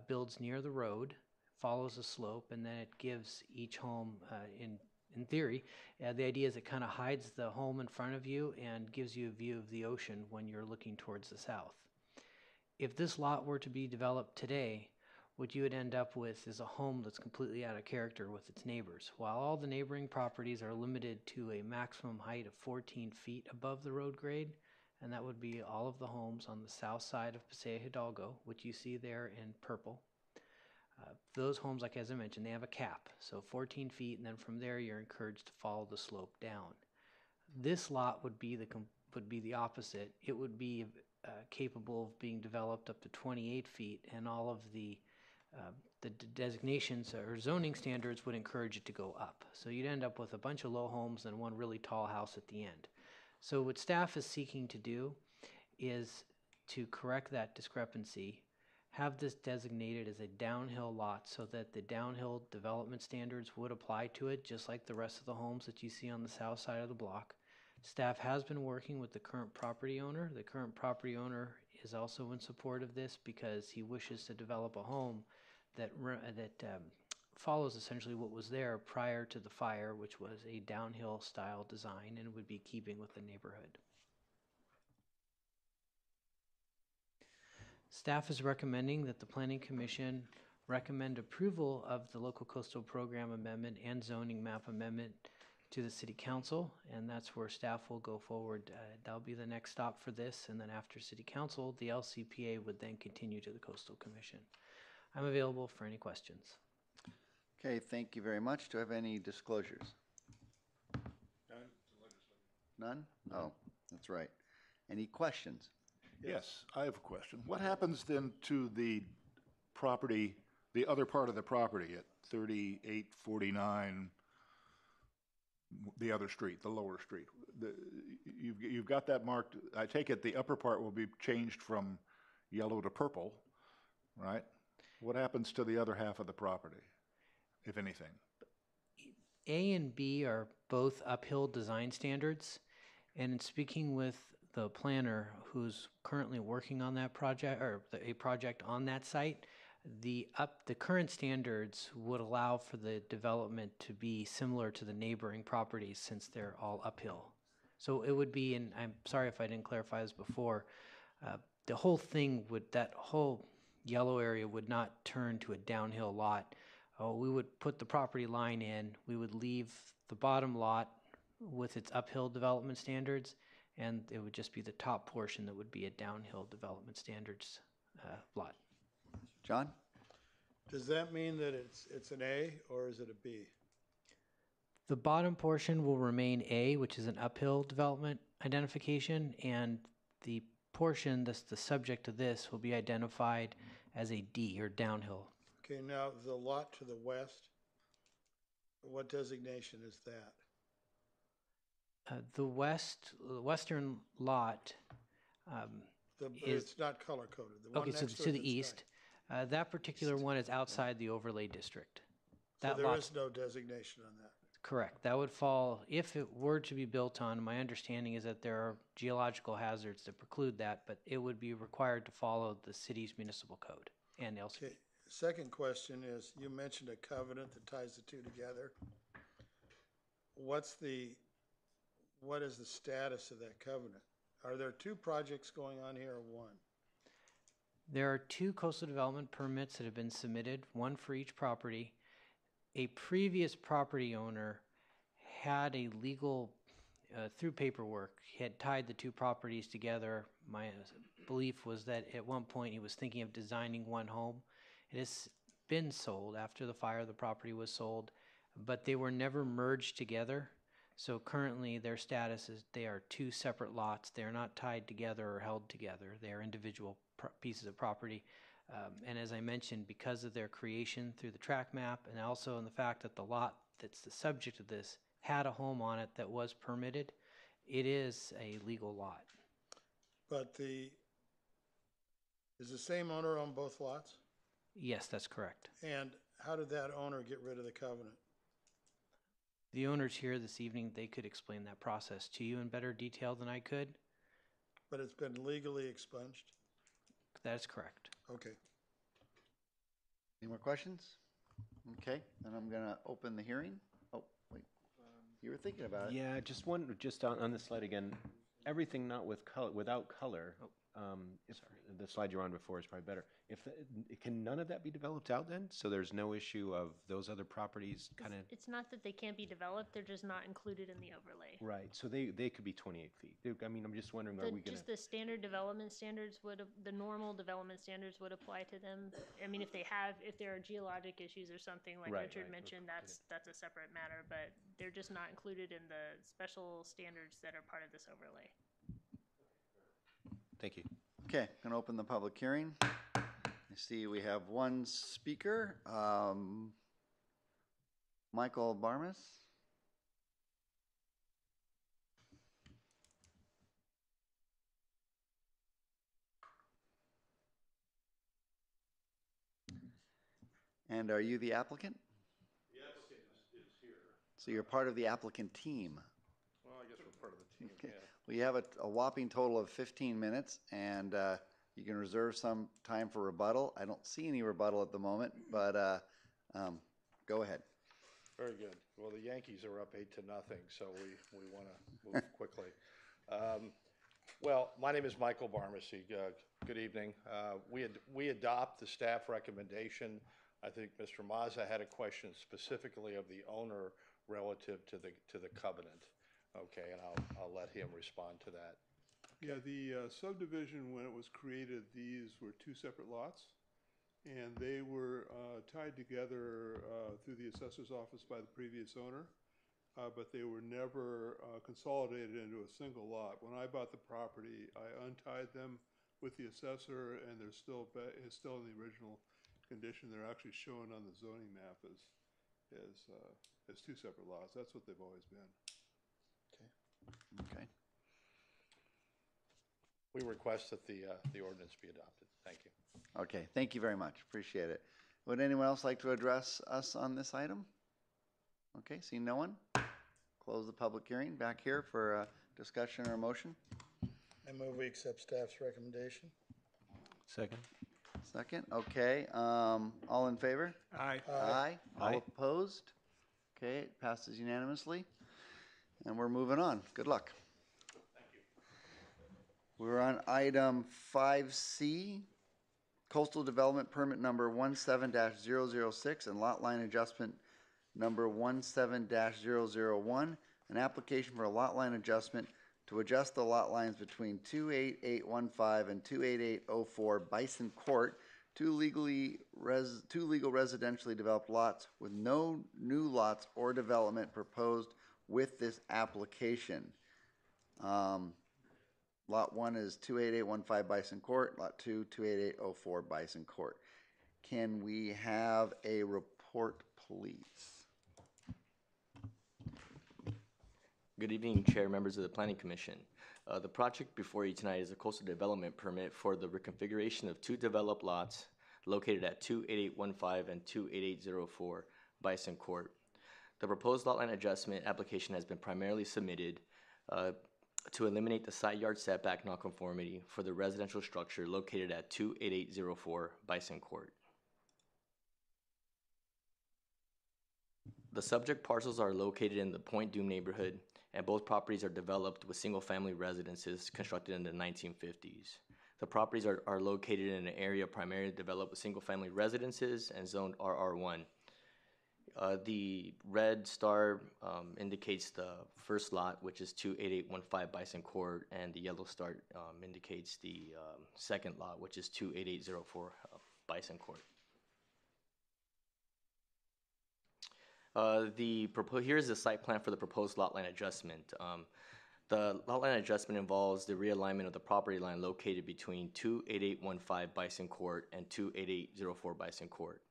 builds near the road, follows a slope, and then it gives each home, in theory, the idea is it kind of hides the home in front of you and gives you a view of the ocean when you're looking towards the south. If this lot were to be developed today, what you would end up with is a home that's completely out of character with its neighbors. While all the neighboring properties are limited to a maximum height of 14 feet above the road grade, and that would be all of the homes on the south side of Paseo Hidalgo, which you see there in purple. Those homes, like as I mentioned, they have a cap, so 14 feet, and then from there you're encouraged to follow the slope down. This lot would be the opposite. It would be capable of being developed up to 28 feet, and all of the designations or zoning standards would encourage it to go up. So you'd end up with a bunch of low homes and one really tall house at the end. So what staff is seeking to do is to correct that discrepancy, have this designated as a downhill lot so that the downhill development standards would apply to it, just like the rest of the homes that you see on the south side of the block. Staff has been working with the current property owner. The current property owner is also in support of this because he wishes to develop a home that follows essentially what was there prior to the fire, which was a downhill style design and would be keeping with the neighborhood. Staff is recommending that the Planning Commission recommend approval of the Local Coastal Program Amendment and Zoning Map Amendment to the City Council, and that's where staff will go forward. That'll be the next stop for this, and then after City Council, the LCPA would then continue to the Coastal Commission. I'm available for any questions. Okay, thank you very much. Do I have any disclosures? None? Oh, that's right. Any questions? Yes, I have a question. What happens then to the property, the other part of the property at 3849, the other street, the lower street? You've got that marked. I take it the upper part will be changed from yellow to purple, right? What happens to the other half of the property, if anything? A and B are both uphill design standards, and in speaking with the planner who's currently working on that project, or a project on that site, the current standards would allow for the development to be similar to the neighboring properties since they're all uphill. So it would be, and I'm sorry if I didn't clarify this before, the whole thing would, that whole yellow area would not turn to a downhill lot. We would put the property line in, we would leave the bottom lot with its uphill development standards, and it would just be the top portion that would be a downhill development standards lot. John? Does that mean that it's an A or is it a B? The bottom portion will remain A, which is an uphill development identification, and the portion that's the subject of this will be identified as a D, or downhill. Okay, now the lot to the west, what designation is that? The western lot It's not color coded. The one okay, so next to it the is east. That particular one is outside the overlay district. So That there lot's is no designation on that. correct. That would fall, if it were to be built on, my understanding is that there are geological hazards that preclude that, but it would be required to follow the city's municipal code and LCP. Okay, second question is, you mentioned a covenant that ties the two together. What is the status of that covenant? Are there two projects going on here or one? There are 2 coastal development permits that have been submitted, one for each property. A previous property owner had a legal, through paperwork, he had tied the 2 properties together. My belief was that at one point he was thinking of designing one home. It has been sold. After the fire, the property was sold, but they were never merged together. So currently their status is they are 2 separate lots. They are not tied together or held together. They are individual pieces of property. And as I mentioned, because of their creation through the track map and also in the fact that the lot that's the subject of this had a home on it that was permitted, it is a legal lot. But is the same owner on both lots? Yes, that's correct. And how did that owner get rid of the covenant? The owners here this evening, they could explain that process to you in better detail than I could. But it's been legally expunged? That is correct. Okay. Any more questions? Okay, then I'm gonna open the hearing. Oh, wait, you were thinking about it. Yeah, just on the slide again, everything not with color, without color. If the slide you're on before is probably better. Can none of that be developed out then? So there's no issue of those other properties kind of. It's not that they can't be developed; they're just not included in the overlay. Right. So they could be 28 feet. I mean, I'm just wondering, are we gonna? Just the standard development standards the normal development standards would apply to them. I mean, if there are geologic issues or something like Richard mentioned, that's a separate matter. But they're just not included in the special standards that are part of this overlay. Thank you. Okay, gonna open the public hearing. I see we have one speaker, Michael Barmas. And are you the applicant? The applicant is here. So you're part of the applicant team. Well, I guess we're part of the team, Okay. We have a whopping total of 15 minutes, and you can reserve some time for rebuttal. I don't see any rebuttal at the moment, but go ahead. Very good. Well, the Yankees are up 8-0, so we want to move quickly. Well, my name is Michael Barmacy. Good evening. We adopt the staff recommendation. I think Mr. Mazza had a question specifically of the owner relative to the covenant. Okay, and I'll let him respond to that. Yeah, the subdivision, when it was created, these were 2 separate lots, and they were tied together through the assessor's office by the previous owner, but they were never consolidated into a single lot. When I bought the property, I untied them with the assessor, and they're still in the original condition. They're actually shown on the zoning map as 2 separate lots. That's what they've always been. Okay. We request that the ordinance be adopted. Thank you. Okay, thank you very much. Appreciate it. Would anyone else like to address us on this item? Okay, seeing no one, close the public hearing. Back here for a discussion or a motion. I move we accept staff's recommendation. Second. Second, okay. All in favor? Aye. Aye. All Aye. opposed? Okay, it passes unanimously. And we're moving on. Good luck. Thank you. We're on item 5C, Coastal Development Permit number 17-006 and lot line adjustment number 17-001, an application for a lot line adjustment to adjust the lot lines between 28815 and 28804 Bison Court, two legal residentially developed lots with no new lots or development proposed with this application. Lot 1 is 28815 Bison Court, Lot 2, 28804 Bison Court. Can we have a report, please? Good evening, Chair, members of the Planning Commission. The project before you tonight is a coastal development permit for the reconfiguration of 2 developed lots located at 28815 and 28804 Bison Court. The proposed lot line adjustment application has been primarily submitted to eliminate the side yard setback nonconformity for the residential structure located at 28804 Bison Court. The subject parcels are located in the Point Doom neighborhood, and both properties are developed with single-family residences constructed in the 1950s. The properties are located in an area primarily developed with single-family residences and zoned RR1. The red star indicates the first lot, which is 28815 Bison Court, and the yellow star indicates the second lot, which is 28804 Bison Court. Here's the site plan for the proposed lot line adjustment. The lot line adjustment involves the realignment of the property line located between 28815 Bison Court and 28804 Bison Court.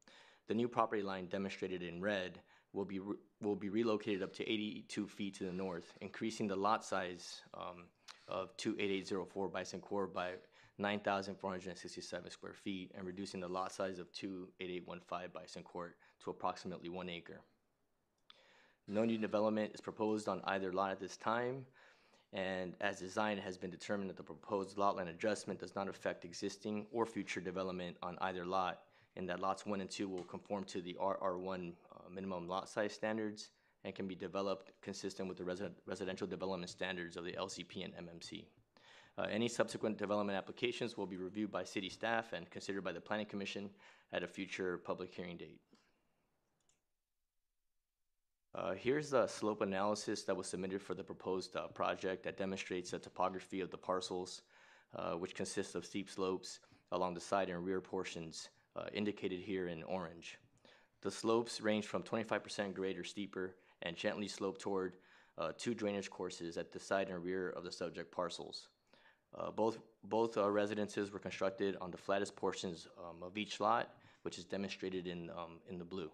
The new property line demonstrated in red will be relocated up to 82 feet to the north, increasing the lot size of 28804 Bison Court by 9,467 square feet and reducing the lot size of 28815 Bison Court to approximately 1 acre. No new development is proposed on either lot at this time, and as designed, it has been determined that the proposed lot line adjustment does not affect existing or future development on either lot, and that lots 1 and 2 will conform to the RR1 minimum lot size standards and can be developed consistent with the residential development standards of the LCP and MMC. Any subsequent development applications will be reviewed by city staff and considered by the Planning Commission at a future public hearing date. Here's the slope analysis that was submitted for the proposed project that demonstrates the topography of the parcels, which consists of steep slopes along the side and rear portions indicated here in orange. The slopes range from 25% grade or steeper and gently slope toward 2 drainage courses at the side and rear of the subject parcels. Both residences were constructed on the flattest portions of each lot, which is demonstrated in the blue.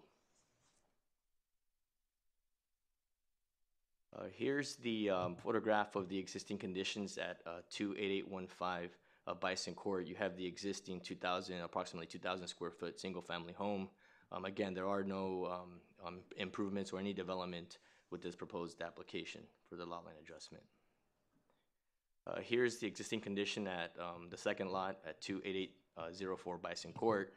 Here's the photograph of the existing conditions at 28815 Bison Court. You have the existing approximately 2,000 square foot single family home. Again, there are no improvements or any development with this proposed application for the lot line adjustment. Here's the existing condition at the second lot at 28804 Bison Court.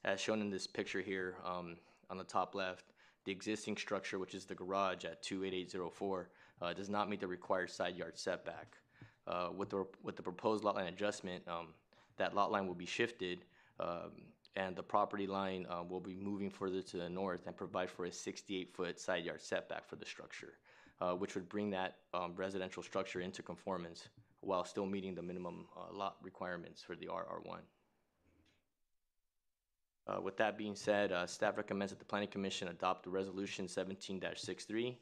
As shown in this picture here on the top left, the existing structure, which is the garage at 28804, does not meet the required side yard setback. With the proposed lot line adjustment, that lot line will be shifted and the property line will be moving further to the north and provide for a 68-foot side yard setback for the structure, which would bring that residential structure into conformance while still meeting the minimum lot requirements for the RR1. With that being said, staff recommends that the Planning Commission adopt the Resolution 17-63,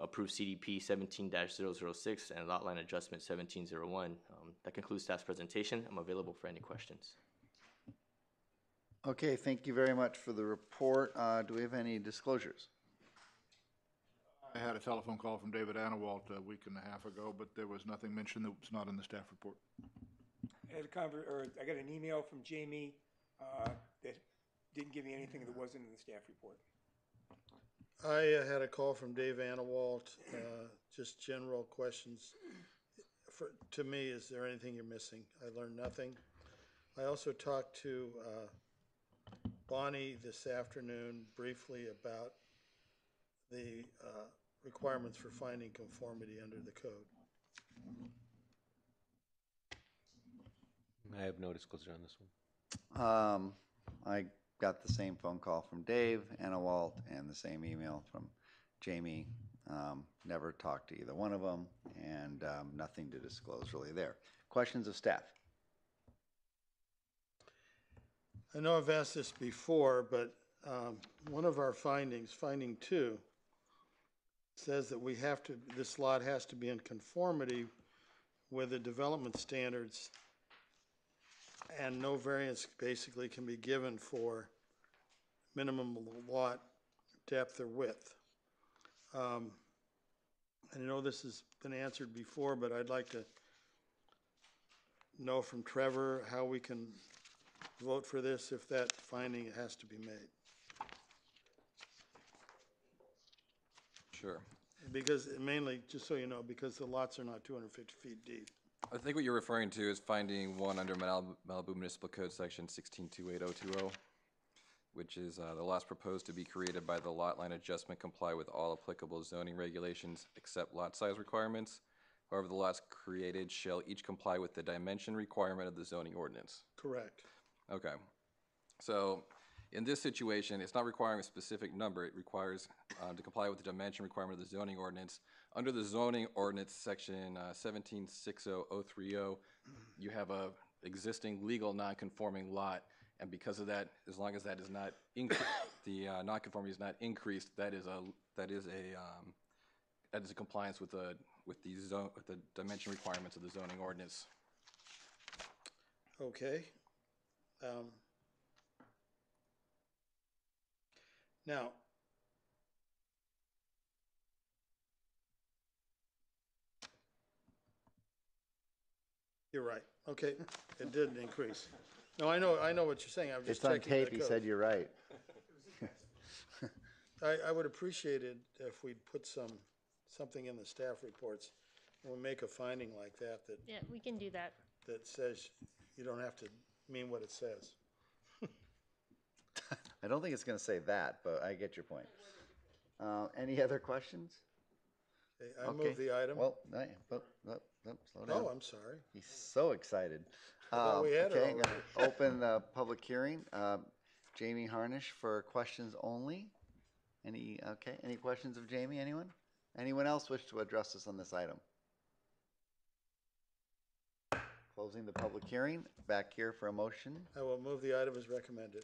approve CDP 17-006, and lot line adjustment 1701. That concludes staff's presentation. I'm available for any questions. Okay, thank you very much for the report. Do we have any disclosures? I had a telephone call from David Annawalt a week and a half ago, but there was nothing mentioned that was not in the staff report. I got an email from Jamie that didn't give me anything that wasn't in the staff report. I had a call from Dave Annawalt, just general questions. To me, is there anything you're missing? I learned nothing. I also talked to Bonnie this afternoon briefly about the requirements for finding conformity under the code. I have no disclosure on this one. I got the same phone call from Dave Annawalt and the same email from Jamie. Never talked to either one of them, and nothing to disclose really there. Questions of staff? I know I've asked this before, but one of our findings, finding 2, says that this lot has to be in conformity with the development standards, and no variance basically can be given for minimum lot depth or width. I know this has been answered before, but I'd like to know from Trevor how we can vote for this if that finding has to be made. Sure. Because mainly, just so you know, because the lots are not 250 feet deep. I think what you're referring to is finding 1 under Malibu Municipal Code Section 1628.020. which is the lots proposed to be created by the lot line adjustment comply with all applicable zoning regulations except lot size requirements. However, the lots created shall each comply with the dimension requirement of the zoning ordinance. Correct. Okay. So in this situation, it's not requiring a specific number. It requires to comply with the dimension requirement of the zoning ordinance. Under the zoning ordinance section 1760030, you have a existing legal non-conforming lot, and because of that, as long as that is not the non-conformity is not increased, that is a compliance with the dimension requirements of the zoning ordinance. Okay. Now, you're right. Okay, it didn't increase. No, I know what you're saying. I'm just It's on checking the tape, he code. said you're right. I would appreciate it if we'd put something in the staff reports when we make a finding like that, Yeah, we can do that. that says you don't have to mean what it says. I don't think it's going to say that, but I get your point. Any other questions? Okay, I move the item. Well, slow down. Oh, I'm sorry. He's so excited. I thought we had it okay, I'm already. gonna open the public hearing. Jamie Harnish for questions only. Any questions of Jamie? Anyone? Anyone else wish to address us on this item? Closing the public hearing. Back here for a motion. I will move the item as recommended.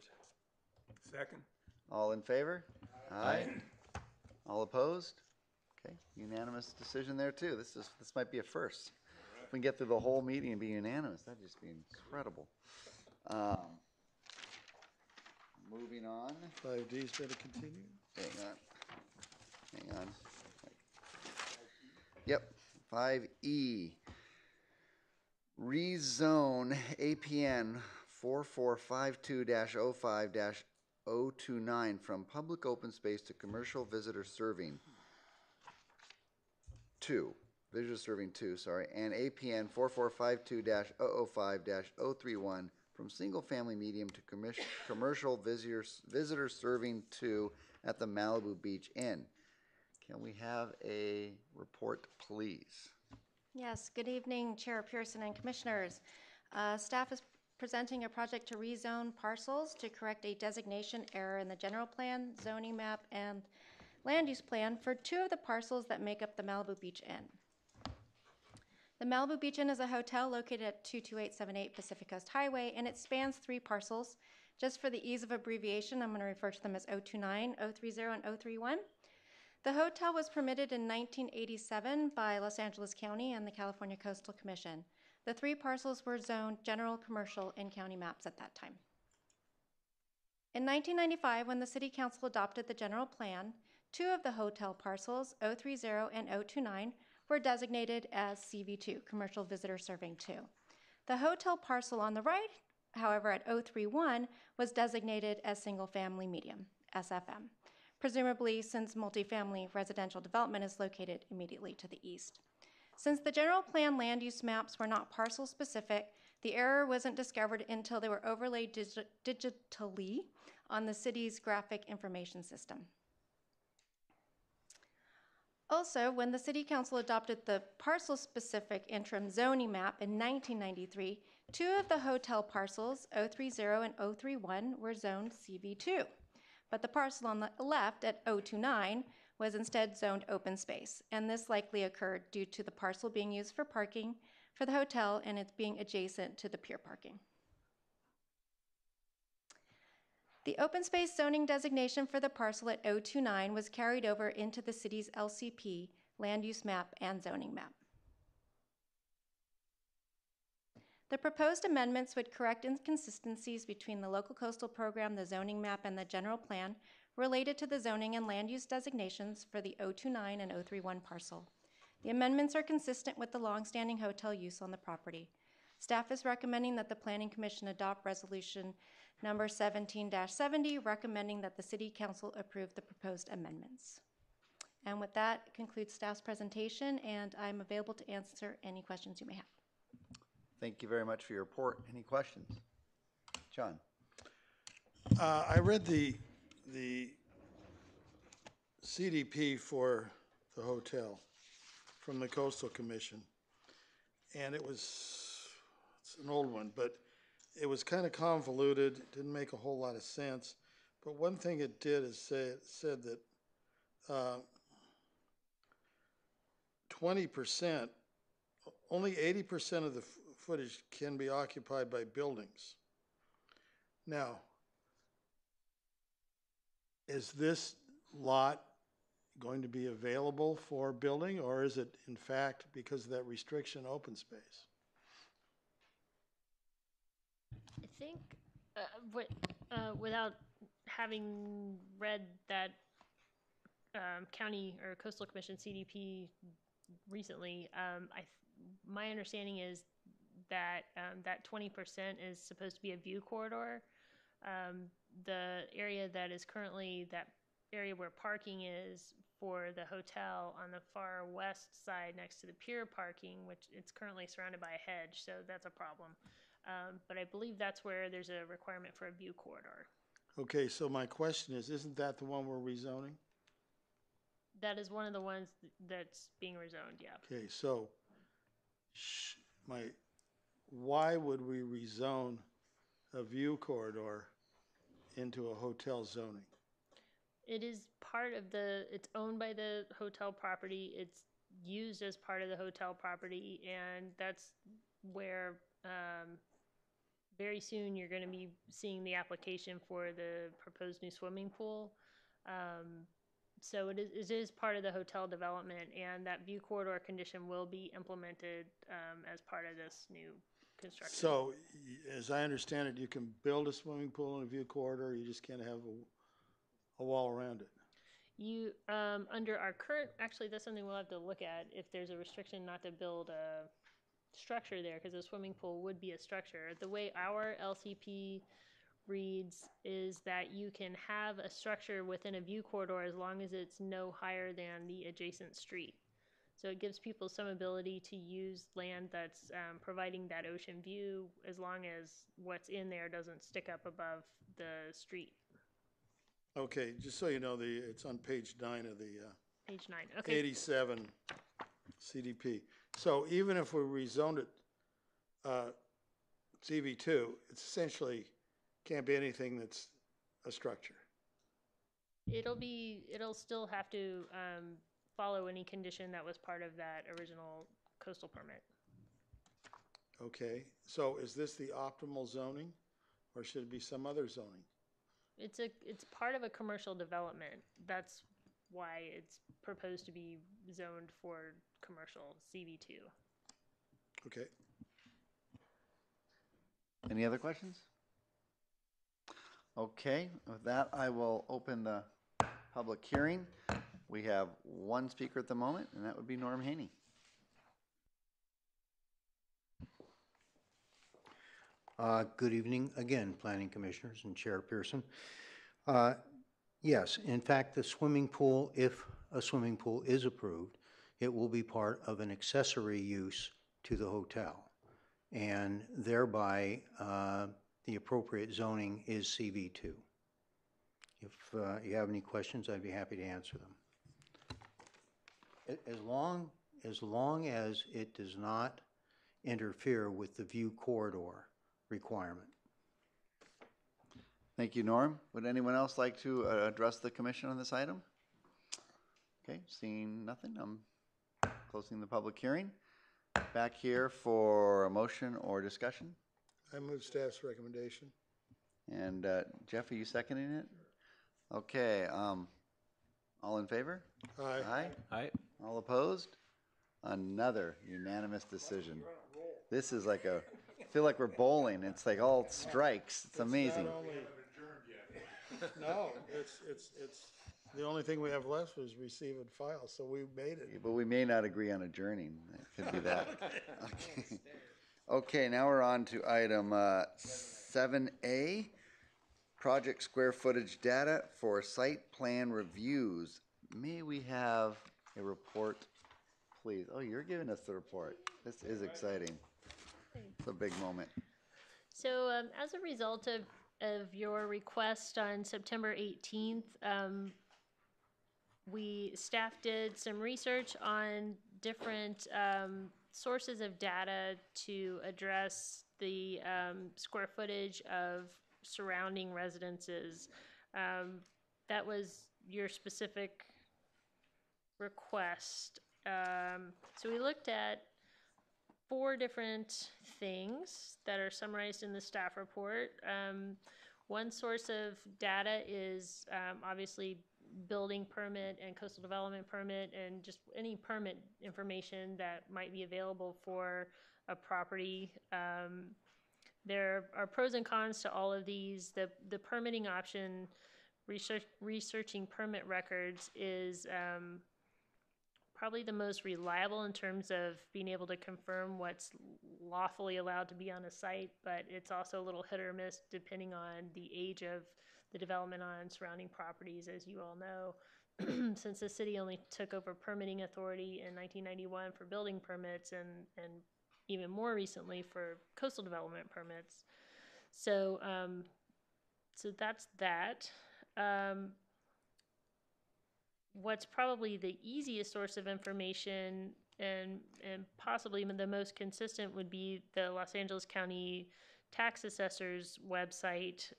Second. All in favor? Aye. All opposed? Okay, unanimous decision there too. This might be a first. If we can get through the whole meeting and be unanimous, that'd just be incredible. Moving on. 5D's better continue. Hang on. Yep, 5E. Rezone APN 4452-05-029 from public open space to commercial visitor serving 2. Visitor serving 2, sorry. And APN 4452-005-031 from single family medium to commercial visitor serving 2 at the Malibu Beach Inn. Can we have a report, please? Yes, good evening, Chair Pearson and Commissioners. Staff is presenting a project to rezone parcels to correct a designation error in the general plan, zoning map, and land use plan for 2 of the parcels that make up the Malibu Beach Inn. The Malibu Beach Inn is a hotel located at 22878 Pacific Coast Highway, and it spans 3 parcels. Just for the ease of abbreviation, I'm going to refer to them as 029, 030, and 031. The hotel was permitted in 1987 by Los Angeles County and the California Coastal Commission. The 3 parcels were zoned general commercial in county maps at that time. In 1995, when the City Council adopted the general plan, 2 of the hotel parcels, 030 and 029, were designated as CV2, Commercial Visitor Serving 2. The hotel parcel on the right, however, at 031, was designated as Single Family Medium, SFM, presumably since multifamily residential development is located immediately to the east. Since the general plan land use maps were not parcel specific, the error wasn't discovered until they were overlaid digitally on the city's graphic information system. Also, when the City Council adopted the parcel-specific interim zoning map in 1993, 2 of the hotel parcels, 030 and 031, were zoned CV2. But the parcel on the left at 029 was instead zoned open space, and this likely occurred due to the parcel being used for parking for the hotel and it's being adjacent to the pier parking. The open space zoning designation for the parcel at 029 was carried over into the city's LCP, land use map, and zoning map. The proposed amendments would correct inconsistencies between the local coastal program, the zoning map, and the general plan related to the zoning and land use designations for the 029 and 031 parcel. The amendments are consistent with the longstanding hotel use on the property. Staff is recommending that the Planning Commission adopt resolution number 17-70, recommending that the City Council approve the proposed amendments. And with that concludes staff's presentation, and I'm available to answer any questions you may have. Thank you very much for your report. Any questions? John? I read the CDP for the hotel from the Coastal Commission, and it's an old one, but it was kind of convoluted, it didn't make a whole lot of sense. But one thing it did is it said that 20%, only 80% of the footage can be occupied by buildings. Now, is this lot going to be available for building, or is it in fact, because of that restriction, open space? I think, without having read that county or coastal commission CDP recently, my understanding is that that 20% is supposed to be a view corridor. The area that is currently that area where parking is for the hotel on the far west side next to the pier parking, which it's currently surrounded by a hedge, so that's a problem. But I believe that's where there's a requirement for a view corridor. Okay, so my question is, isn't that the one we're rezoning? That is one of the ones that's being rezoned, yeah. Okay, so why would we rezone a view corridor into a hotel zoning? It is part of it's owned by the hotel property. It's used as part of the hotel property, and that's where very soon you're going to be seeing the application for the proposed new swimming pool. So it is part of the hotel development, and that view corridor condition will be implemented as part of this new construction. So, as I understand it, you can build a swimming pool in a view corridor, you just can't have a wall around it. You, under our current, actually that's something we'll have to look at, if there's a restriction not to build a structure there, because a swimming pool would be a structure. The way our LCP reads is that you can have a structure within a view corridor as long as it's no higher than the adjacent street. So it gives people some ability to use land that's providing that ocean view, as long as what's in there doesn't stick up above the street. Okay, just so you know, it's on page 9 of the Page 9, okay. 87 CDP. So even if we rezoned it CV2, it's essentially can't be anything that's a structure. It'll still have to follow any condition that was part of that original coastal permit. Okay, so is this the optimal zoning, or should it be some other zoning? It's part of a commercial development. That's why it's proposed to be zoned for commercial CV2. Okay. Any other questions? Okay, with that, I will open the public hearing. We have one speaker at the moment, and that would be Norm Haney. Good evening again, Planning Commissioners and Chair Pearson. Yes, in fact, the swimming pool, if a swimming pool is approved, it will be part of an accessory use to the hotel. And thereby, the appropriate zoning is CV2. If you have any questions, I'd be happy to answer them. As long as it does not interfere with the view corridor requirement. Thank you, Norm. Would anyone else like to address the commission on this item? Okay, seeing nothing, I'm closing the public hearing. Back here for a motion or discussion. I move staff's recommendation. And Jeff, are you seconding it? Okay, all in favor? Aye. Aye. Aye. All opposed? Another unanimous decision. This is like I feel like we're bowling. It's like all strikes. It's amazing. No, it's the only thing we have left is receive and file, so we made it. But we may not agree on adjourning. It could be that. Okay. Okay, now we're on to item 7A, project square footage data for site plan reviews. May we have a report, please? Oh, you're giving us the report. This is exciting. It's a big moment. So as a result of of your request on September 18th, staff did some research on different sources of data to address the square footage of surrounding residences. That was your specific request. So we looked at 4 different things that are summarized in the staff report. One source of data is obviously building permit and coastal development permit and just any permit information that might be available for a property. There are pros and cons to all of these. The permitting option, researching permit records, is probably the most reliable in terms of being able to confirm what's lawfully allowed to be on a site, but it's also a little hit or miss depending on the age of the development on surrounding properties, as you all know. Since the city only took over permitting authority in 1991 for building permits and even more recently for coastal development permits. So, so that's that. What's probably the easiest source of information and possibly the most consistent would be the Los Angeles County Tax Assessor's website.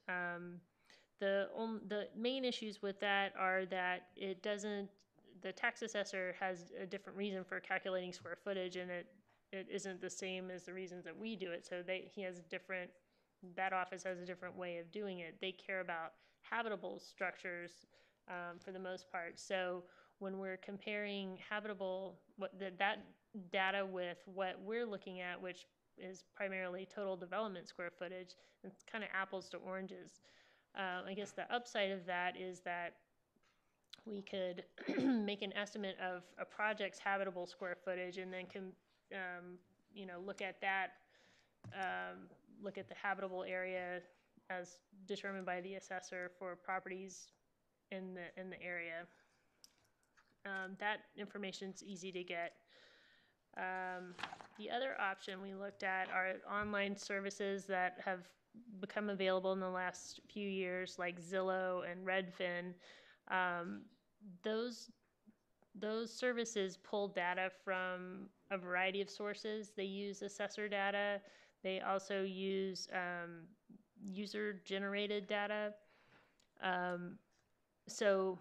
The main issues with that are that the tax assessor has a different reason for calculating square footage, and it isn't the same as the reasons that we do it. So that office has a different way of doing it. They care about habitable structures for the most part. So when we're comparing that data with what we're looking at, which is primarily total development square footage, it's kind of apples to oranges. I guess the upside of that is that we could make an estimate of a project's habitable square footage and then look at that, look at the habitable area as determined by the assessor for properties in the area. That information's easy to get. The other option we looked at are online services that have become available in the last few years, like Zillow and Redfin. Those services pull data from a variety of sources. They use assessor data. They also use user-generated data. So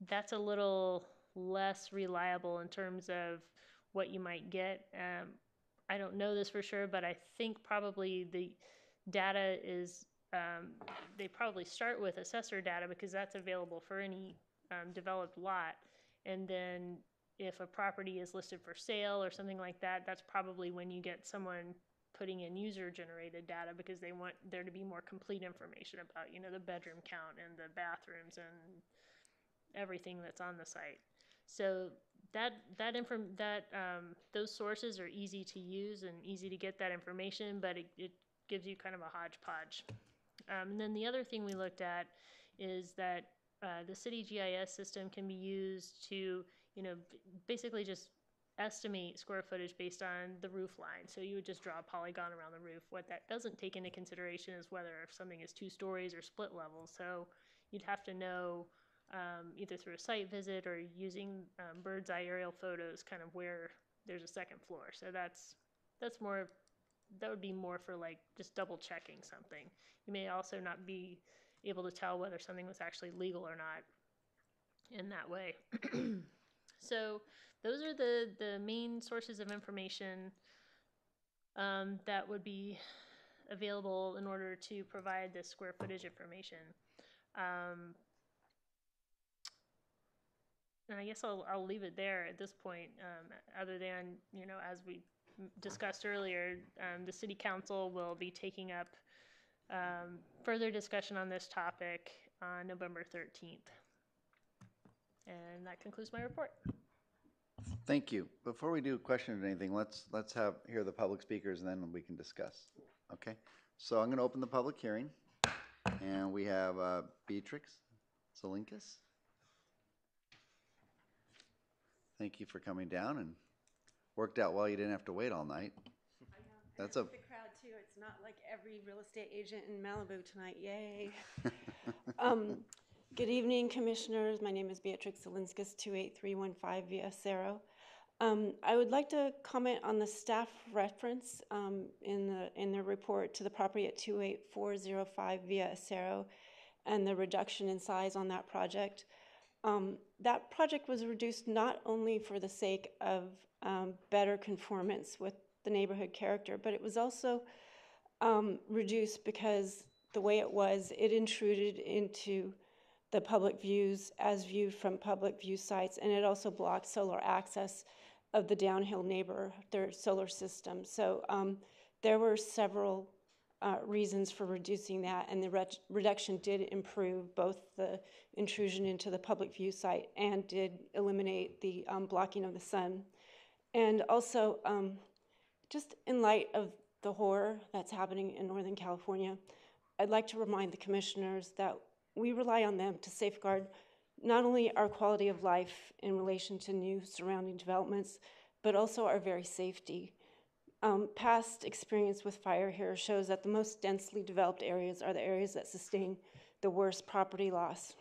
that's a little less reliable in terms of what you might get. I don't know this for sure, but I think probably the data is, they probably start with assessor data because that's available for any developed lot. And then if a property is listed for sale or something like that, that's probably when you get someone putting in user-generated data because they want there to be more complete information about, the bedroom count and the bathrooms and everything that's on the site. So those sources are easy to use and easy to get that information, but it gives you kind of a hodgepodge. And then the other thing we looked at is that the city GIS system can be used to, basically just estimate square footage based on the roof line. So you would just draw a polygon around the roof. What that doesn't take into consideration is whether if something is 2 stories or split levels. So you'd have to know either through a site visit or using bird's eye aerial photos, kind of where there's a second floor. So that would be more for like just double checking something. You may also not be able to tell whether something was actually legal or not in that way. So those are the main sources of information that would be available in order to provide this square footage information. And I guess I'll leave it there at this point, other than, as we discussed earlier, the City Council will be taking up further discussion on this topic on November 13th. And that concludes my report. Thank you. Before we do a question or anything, let's hear the public speakers and then we can discuss. Okay. So I'm going to open the public hearing, and we have Beatrix Zelinkas. Thank you for coming down, and worked out well. You didn't have to wait all night. I know. That's The a crowd too. to. It's not like every real estate agent in Malibu tonight. Yay. Good evening, commissioners. My name is Beatrix Zelinskas, 28315 Via Acero. I would like to comment on the staff reference in the report to the property at 28405 Via Acero and the reduction in size on that project. That project was reduced not only for the sake of better conformance with the neighborhood character, but it was also reduced because the way it intruded into the public views as viewed from public view sites, and it also blocked solar access of the downhill neighbor, their solar system. So there were several reasons for reducing that, and the reduction did improve both the intrusion into the public view site and did eliminate the blocking of the sun. And also, just in light of the horror that's happening in Northern California, I'd like to remind the commissioners that we rely on them to safeguard not only our quality of life in relation to new surrounding developments, but also our very safety. Past experience with fire here shows that the most densely developed areas are the areas that sustain the worst property loss.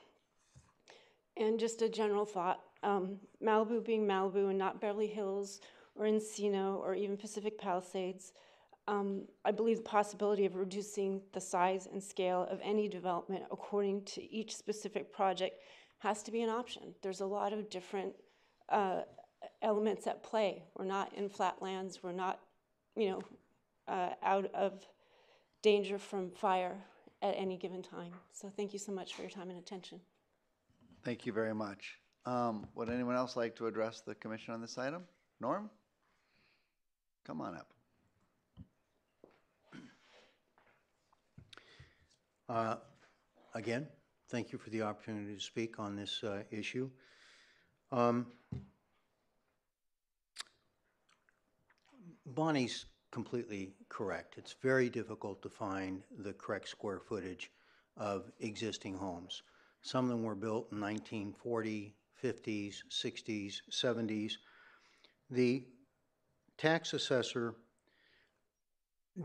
And just a general thought, Malibu being Malibu and not Beverly Hills or Encino or even Pacific Palisades, I believe the possibility of reducing the size and scale of any development according to each specific project has to be an option. There's a lot of different elements at play. We're not in flatlands. We're not, out of danger from fire at any given time. So thank you so much for your time and attention. Thank you very much. Would anyone else like to address the commission on this item? Norm? Come on up. Again, thank you for the opportunity to speak on this issue. Bonnie's completely correct. It's very difficult to find the correct square footage of existing homes. Some of them were built in 1940, 50s, 60s, 70s. The tax assessor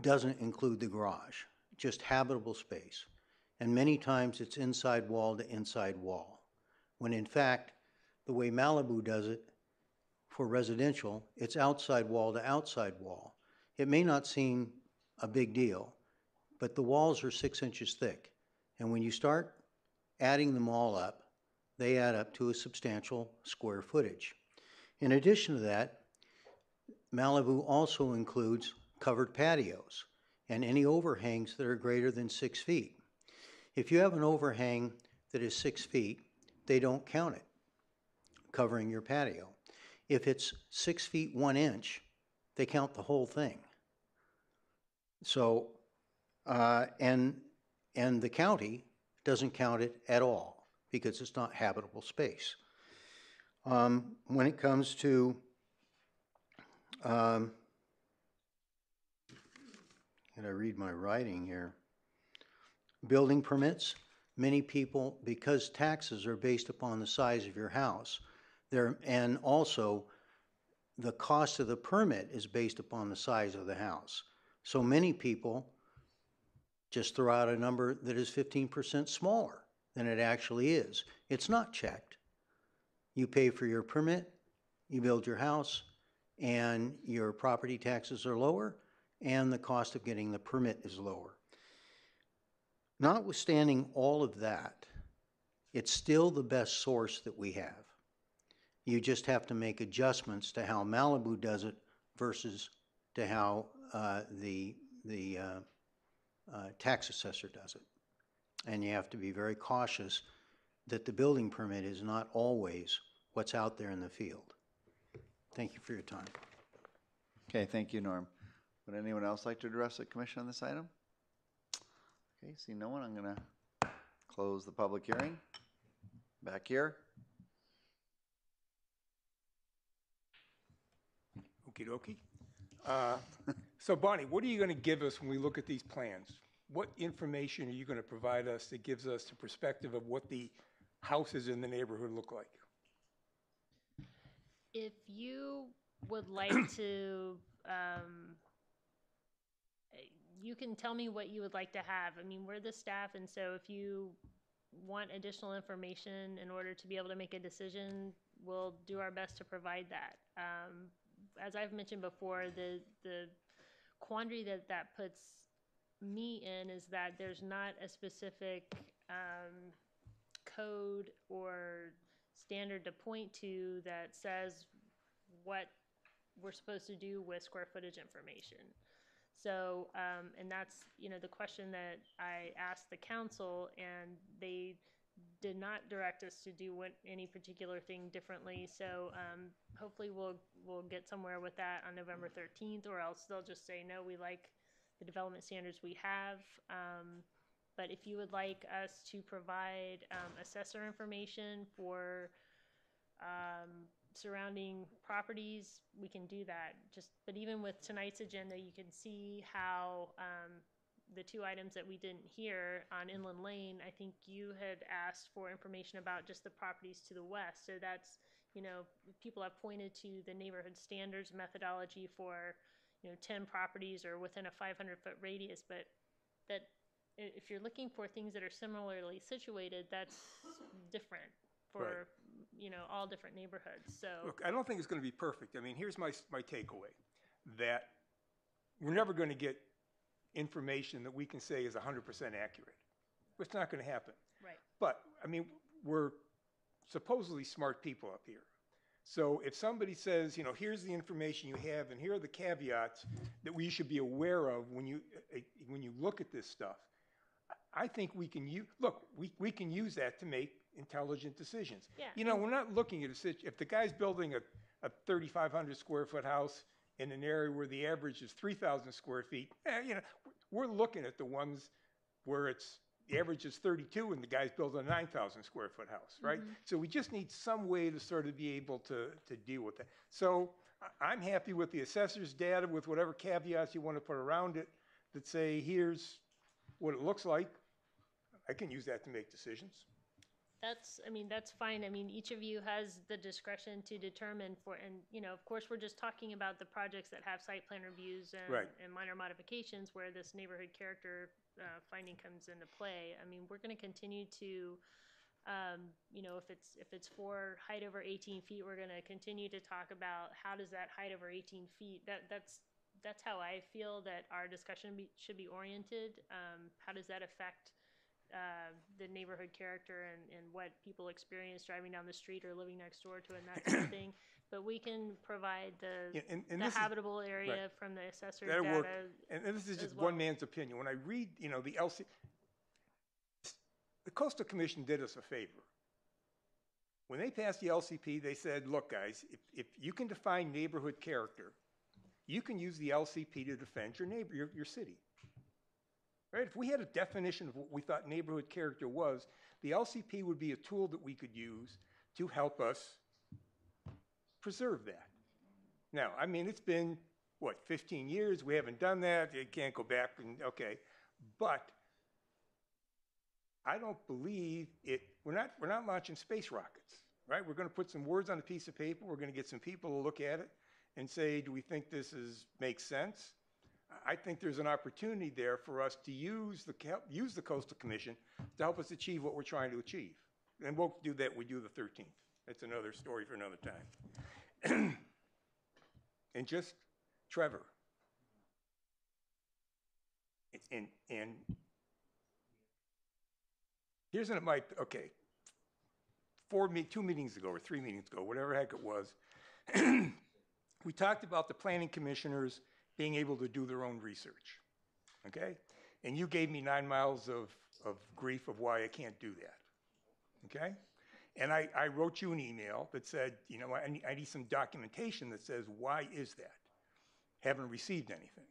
doesn't include the garage, just habitable space. And many times it's inside wall to inside wall, when in fact, the way Malibu does it for residential, it's outside wall to outside wall. It may not seem a big deal, but the walls are 6 inches thick. And when you start adding them all up, they add up to a substantial square footage. In addition to that, Malibu also includes covered patios and any overhangs that are greater than 6 feet. If you have an overhang that is 6 feet, they don't count it covering your patio. If it's 6 feet 1 inch, they count the whole thing. So, and the county doesn't count it at all because it's not habitable space. When it comes to can I read my writing here? Building permits, many people, because taxes are based upon the size of your house, and also the cost of the permit is based upon the size of the house. So many people just throw out a number that is 15% smaller than it actually is. It's not checked. You pay for your permit, you build your house, and your property taxes are lower, and the cost of getting the permit is lower. Notwithstanding all of that, it's still the best source that we have. You just have to make adjustments to how Malibu does it versus to how the tax assessor does it. And you have to be very cautious that the building permit is not always what's out there in the field. Thank you for your time. Okay, thank you, Norm. Would anyone else like to address the commission on this item? Okay, see no one. I'm going to close the public hearing. Back here. Okie dokie. So Bonnie, what are you going to give us when we look at these plans? What information are you going to provide us that gives us the perspective of what the houses in the neighborhood look like? If you would like to you can tell me what you would like to have. I mean, we're the staff, and so if you want additional information in order to be able to make a decision, we'll do our best to provide that. As I've mentioned before, the quandary that puts me in is that there's not a specific code or standard to point to that says what we're supposed to do with square footage information. So, and that's, the question that I asked the council, and they did not direct us to do any particular thing differently. So hopefully we'll get somewhere with that on November 13th, or else they'll just say, no, we like the development standards we have. But if you would like us to provide assessor information for surrounding properties, we can do that. But even with tonight's agenda, you can see how the two items that we didn't hear on Inland Lane, I think you had asked for information about just the properties to the west. So that's, people have pointed to the neighborhood standards methodology for, 10 properties or within a 500-foot radius, but that if you're looking for things that are similarly situated, that's different for, Right. All different neighborhoods. So Look, I don't think it's going to be perfect. I mean, here's my takeaway, that we're never going to get information that we can say is 100% accurate. It's not going to happen. Right. But, I mean, we're supposedly smart people up here. So if somebody says, here's the information you have, and here are the caveats that we should be aware of when you look at this stuff, I think we can we can use that to make intelligent decisions. Yeah. We're not looking at if the guy's building a 3,500 square foot house in an area where the average is 3,000 square feet, we're looking at the ones where the average is 32 and the guy's building a 9,000 square foot house, right? Mm-hmm. So we just need some way to sort of be able to deal with that. So I'm happy with the assessor's data with whatever caveats you want to put around it that say, here's what it looks like. I can use that to make decisions. That's fine. I mean, each of you has the discretion to determine of course, we're just talking about the projects that have site plan reviews and minor modifications where this neighborhood character finding comes into play. I mean, we're going to continue to, if it's for height over 18 feet, we're going to continue to talk about how does that height over 18 feet, that's how I feel that our discussion should be oriented. How does that affect the neighborhood character and what people experience driving down the street or living next door to, and that sort of thing. But we can provide the habitable area from the assessor's data. Work. And this is just one man's opinion. When I read, the Coastal Commission did us a favor. When they passed the LCP, they said, look, guys, if you can define neighborhood character, you can use the LCP to defend your city. Right? If we had a definition of what we thought neighborhood character was, the LCP would be a tool that we could use to help us preserve that. Now, I mean, it's been, 15 years? We haven't done that. You can't go back okay. But I don't believe it. We're not launching space rockets, right? We're going to put some words on a piece of paper. We're going to get some people to look at it and say, do we think this makes sense? I think there's an opportunity there for us to use the Coastal Commission to help us achieve what we're trying to achieve. And we'll do that. We do the 13th. That's another story for another time. And just Trevor. And here's what it might, 2 meetings ago or 3 meetings ago, whatever the heck it was, we talked about the planning commissioners being able to do their own research, okay? And you gave me 9 miles of grief of why I can't do that, okay? And I wrote you an email that said, I need some documentation that says, why is that? Haven't received anything.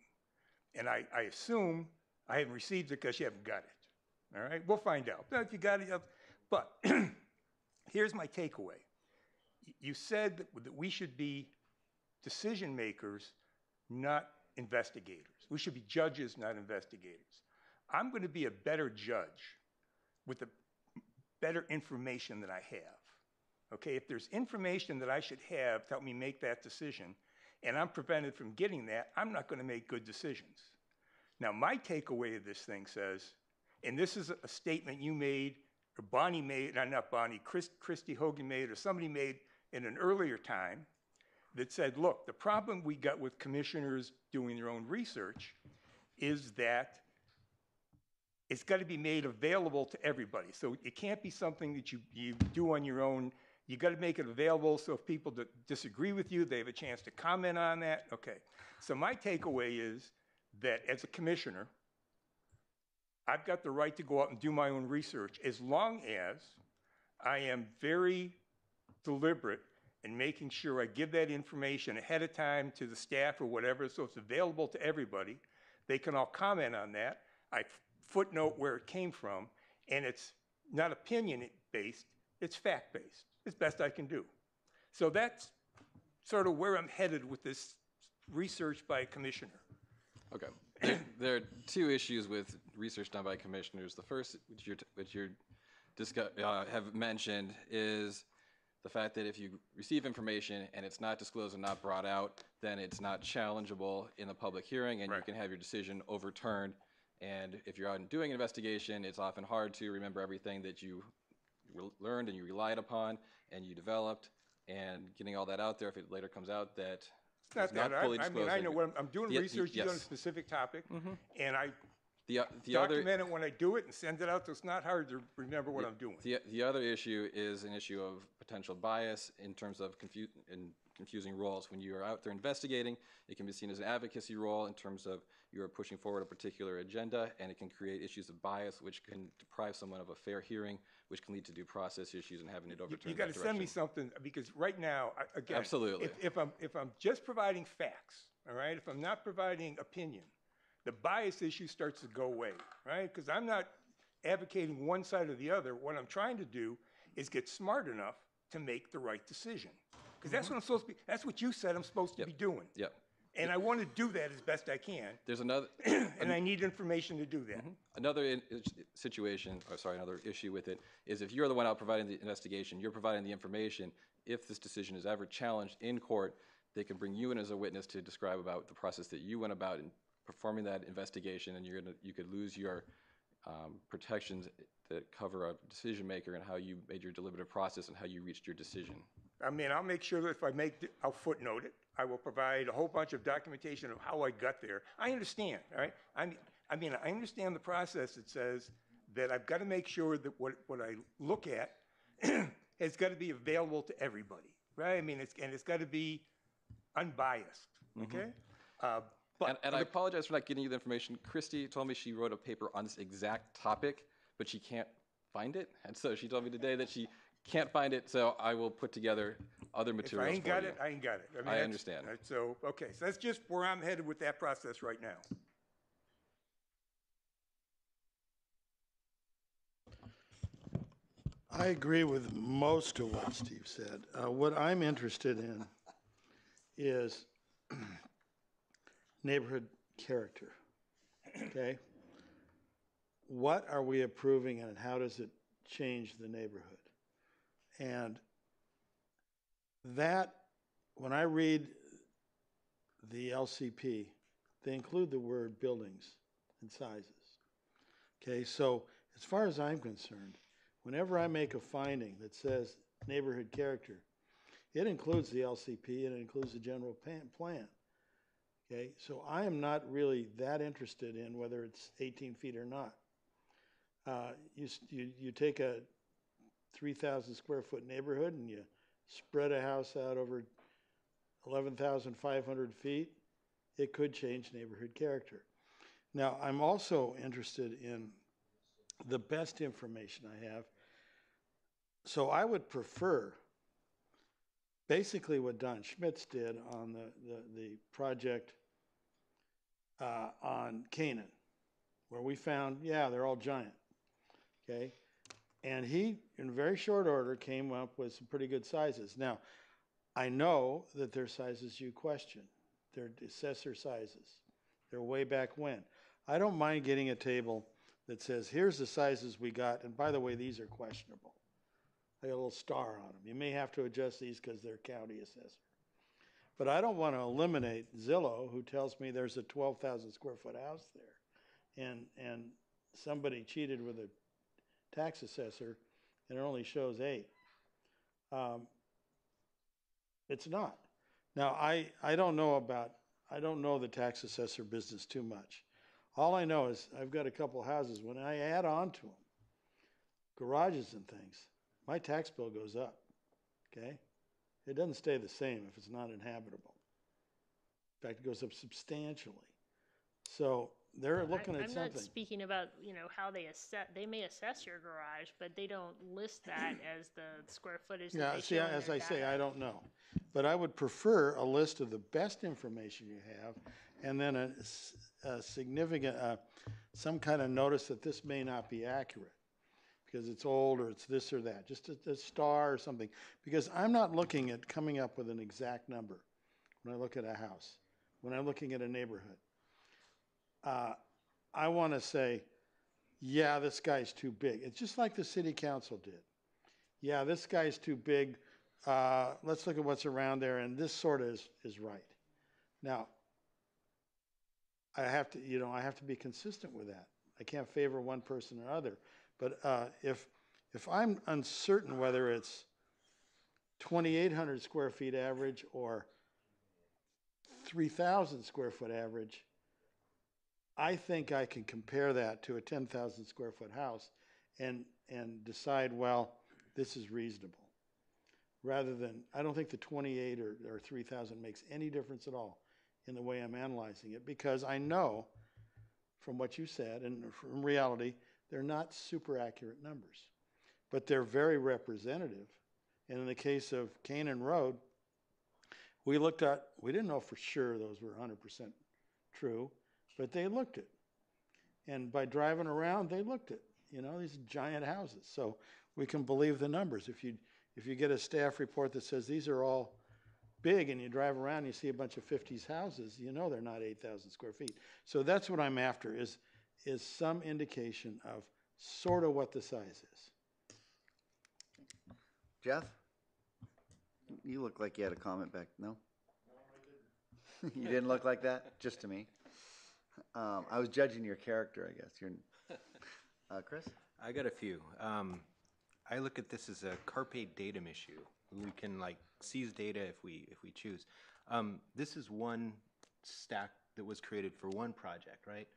And I assume I haven't received it because you haven't got it, all right? We'll find out. If you got it, but here's my takeaway. You said that we should be decision makers, not investigators. We should be judges, not investigators. I'm going to be a better judge with the better information that I have. Okay, if there's information that I should have to help me make that decision, and I'm prevented from getting that, I'm not going to make good decisions. Now, my takeaway of this thing says, and this is a statement you made, or Bonnie made, not Bonnie, Christy Hogan made, or somebody made in an earlier time, that said, look, the problem we got with commissioners doing their own research is that it's got to be made available to everybody. So it can't be something that you do on your own. You got to make it available so if people disagree with you, they have a chance to comment on that. Okay. So my takeaway is that as a commissioner, I've got the right to go out and do my own research as long as I am very deliberate in making sure I give that information ahead of time to the staff or whatever, so it's available to everybody. They can all comment on that. I footnote where it came from, and it's not opinion-based, it's fact-based, as best I can do. So that's sort of where I'm headed with this research by a commissioner. Okay. There are two issues with research done by commissioners. The first, which you have mentioned, is the fact that if you receive information and it's not disclosed and not brought out, then it's not challengeable in the public hearing, and you can have your decision overturned. And if you're out and doing an investigation, it's often hard to remember everything that you learned and you relied upon and you developed, and getting all that out there, if it later comes out that It's not fully disclosed. I mean, I know when I'm doing research on a specific topic, and I document it when I do it and send it out, so it's not hard to remember what I'm doing. The other issue is an issue of potential bias in terms of confusing roles. When you are out there investigating, it can be seen as an advocacy role in terms of you are pushing forward a particular agenda, and it can create issues of bias, which can deprive someone of a fair hearing, which can lead to due process issues and having it overturned. You got to send me something, because right now, again, absolutely. If I'm just providing facts, all right, if I'm not providing opinion, the bias issue starts to go away, right? Because I'm not advocating one side or the other. What I'm trying to do is get smart enough to make the right decision. Because that's what I'm supposed to be, that's what you said I'm supposed to be doing. Yep. And I want to do that as best I can. There's another, and I need information to do that. Another another issue with it is if you're the one out providing the investigation, you're providing the information. If this decision is ever challenged in court, they can bring you in as a witness to describe about the process that you went about in performing that investigation, and you could lose your protections that cover a decision maker and how you made your deliberative process and how you reached your decision. I mean, I'll make sure that if I'll footnote it. I will provide a whole bunch of documentation of how I got there. I understand, all right? I mean, I understand the process that says that I've got to make sure that what I look at has got to be available to everybody, right? I mean, it's got to be unbiased, okay? And I apologize for not getting you the information. Christy told me she wrote a paper on this exact topic, but she can't find it. And so she told me today that she can't find it, so I will put together other materials. If I ain't got it, I ain't got it. I mean, I understand. So, okay, so that's just where I'm headed with that process right now. I agree with most of what Steve said. What I'm interested in is neighborhood character, okay? What are we approving and how does it change the neighborhood? And that, when I read the LCP, they include the word buildings and sizes. Okay, so as far as I'm concerned, whenever I make a finding that says neighborhood character, it includes the LCP and it includes the general plan. Okay, so I am not really that interested in whether it's 18 feet or not. You take a 3,000 square foot neighborhood and you spread a house out over 11,500 feet, it could change neighborhood character. Now, I'm also interested in the best information I have. So I would prefer basically what Don Schmitz did on the project on Canaan, where we found, yeah, they're all giant, okay? And he, in very short order, came up with some pretty good sizes. Now, I know that they're sizes you question. They're assessor sizes. They're way back when. I don't mind getting a table that says, here's the sizes we got, and by the way, these are questionable. I got a little star on them. You may have to adjust these because they're county assessor. But I don't want to eliminate Zillow, who tells me there's a 12,000 square foot house there. and somebody cheated with a tax assessor and it only shows 8. It's not. Now, I don't know the tax assessor business too much. All I know is I've got a couple houses. When I add on to them, garages and things, my tax bill goes up, okay? It doesn't stay the same if it's not inhabitable. In fact, it goes up substantially. So they're looking at I'm something. not speaking about, how they assess, they may assess your garage, but they don't list that as the square footage that Yeah, they see, show in as their I say, data. I don't know. But I would prefer a list of the best information you have, and then a significant, some kind of notice that this may not be accurate because it's old or it's this or that, just a star or something. Because I'm not looking at coming up with an exact number when I look at a house, when I'm looking at a neighborhood. I want to say, yeah, this guy's too big. It's just like the city council did. Yeah, this guy's too big. Let's look at what's around there, and this sort of is right. Now, I have to be consistent with that. I can't favor one person or other. But if I'm uncertain whether it's 2,800 square feet average or 3,000 square foot average, I think I can compare that to a 10,000 square foot house and decide, well, this is reasonable. Rather than, I don't think the 28 or 3,000 makes any difference at all in the way I'm analyzing it, because I know from what you said and from reality, they're not super accurate numbers, but they're very representative. And in the case of Canaan Road, we didn't know for sure those were 100% true, but they looked it. And by driving around, they looked it, these giant houses. So we can believe the numbers. If you get a staff report that says these are all big and you drive around and you see a bunch of 50s houses, they're not 8,000 square feet. So that's what I'm after is some indication of sort of what the size is. Jeff? You look like you had a comment back. No? You didn't look like that? Just to me. I was judging your character, I guess. Chris? I got a few. I look at this as a carpe diem issue. We can seize data if we choose. This is one stack that was created for one project, right?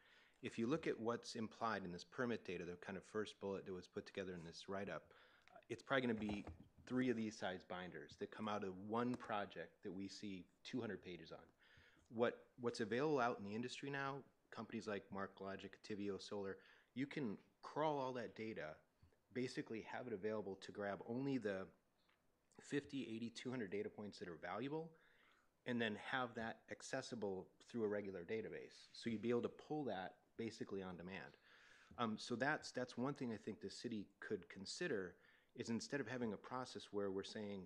If you look at what's implied in this permit data, the kind of first bullet that was put together in this write-up, it's probably going to be 3 of these size binders that come out of one project that we see 200 pages on. What's available out in the industry now, companies like MarkLogic, Tivio, Solar, you can crawl all that data, basically have it available to grab only the 50, 80, 200 data points that are valuable, and then have that accessible through a regular database. So you'd be able to pull that basically on demand. So that's one thing I think the city could consider, is instead of having a process where we're saying,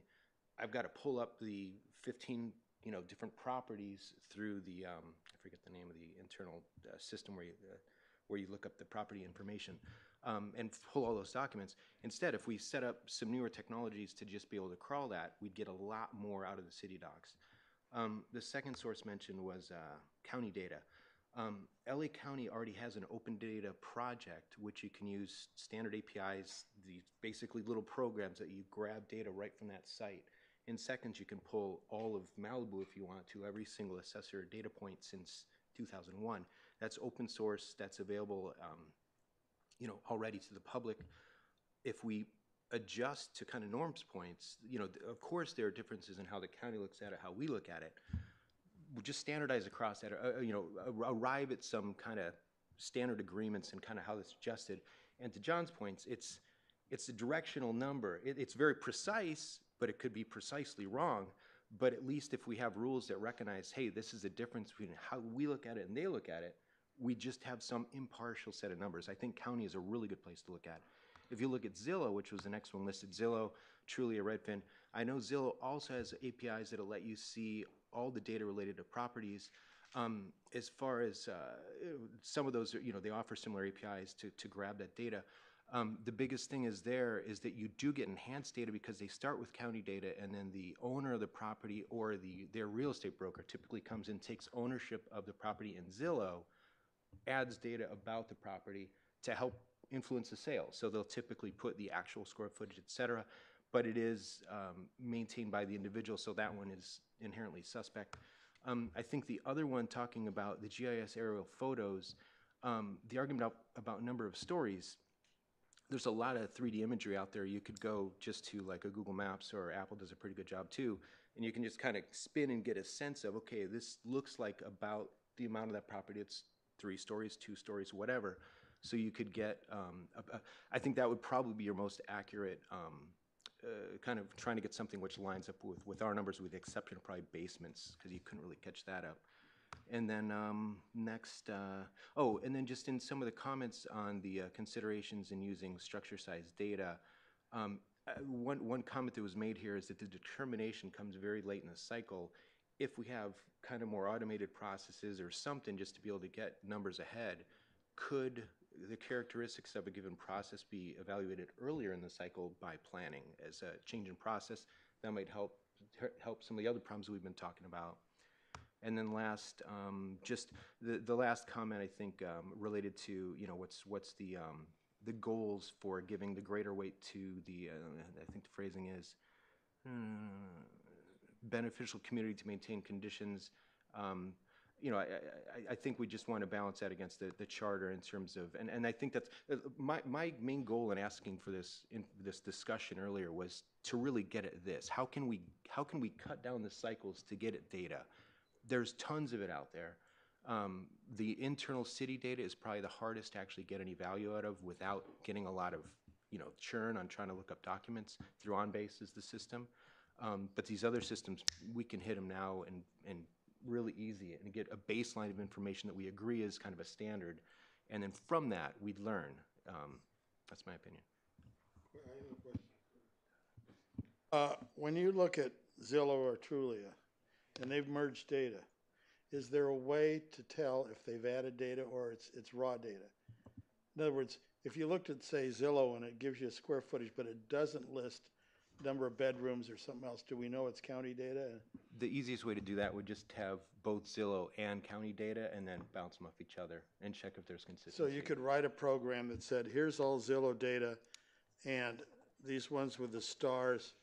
I've got to pull up the 15 different properties through the, I forget the name of the internal system where you look up the property information, and pull all those documents. Instead, if we set up some newer technologies to just be able to crawl that, we'd get a lot more out of the city docs. The second source mentioned was county data. LA County already has an open data project, which you can use standard APIs, these basically little programs that you grab data right from that site. In seconds, you can pull all of Malibu if you want to, every single assessor data point since 2001. That's open source, that's available already to the public. If we adjust to kind of Norm's points, of course there are differences in how the county looks at it, how we look at it. We'll just standardize across that, arrive at some kind of standard agreements and kind of how that's adjusted. And to John's points, it's a directional number. It's very precise, but it could be precisely wrong. But at least if we have rules that recognize, hey, this is a difference between how we look at it and they look at it, we just have some impartial set of numbers. I think county is a really good place to look at. If you look at Zillow, which was the next one listed, Zillow, Trulia, Redfin, I know Zillow also has APIs that'll let you see all the data related to properties. As far as some of those, they offer similar APIs to grab that data. The biggest thing is that you do get enhanced data because they start with county data, and then the owner of the property or their real estate broker typically comes in, takes ownership of the property in Zillow, adds data about the property to help influence the sale. So they'll typically put the actual square footage, et cetera, but it is maintained by the individual, so that one is inherently suspect. I think the other one, talking about the GIS aerial photos, the argument about number of stories, there's a lot of 3D imagery out there. You could go just to like a Google Maps, or Apple does a pretty good job too, and you can just kind of spin and get a sense of, okay, this looks like about the amount of that property. It's 3 stories, 2 stories, whatever. So you could get, I think that would probably be your most accurate kind of trying to get something which lines up with our numbers, with the exception of probably basements, because you couldn't really catch that up. And then next, and then just in some of the comments on the considerations in using structure size data, one comment that was made here is that the determination comes very late in the cycle. If we have kind of more automated processes or something just to be able to get numbers ahead, could the characteristics of a given process be evaluated earlier in the cycle by planning as a change in process? That might help some of the other problems we've been talking about. And then last, just the last comment, I think, related to, you know, what's the goals for giving the greater weight to the, I think the phrasing is, beneficial community to maintain conditions. You know, I think we just want to balance that against the charter in terms of, and I think that's, my main goal in asking for this, in this discussion earlier, was to really get at this. How can we cut down the cycles to get at data? There's tons of it out there. The internal city data is probably the hardest to actually get any value out of without getting a lot of, you know, churn on trying to look up documents. Through OnBase is the system. But these other systems, we can hit them now and really easy and get a baseline of information that we agree is kind of a standard. And then from that, we'd learn. That's my opinion. When you look at Zillow or Trulia, and they've merged data, is there a way to tell if they've added data or it's raw data? In other words, if you looked at, say, Zillow and it gives you a square footage, but it doesn't list number of bedrooms or something else, do we know it's county data? The easiest way to do that would just have both Zillow and county data and then bounce them off each other and check if there's consistency. So you could write a program that said, here's all Zillow data, and these ones with the stars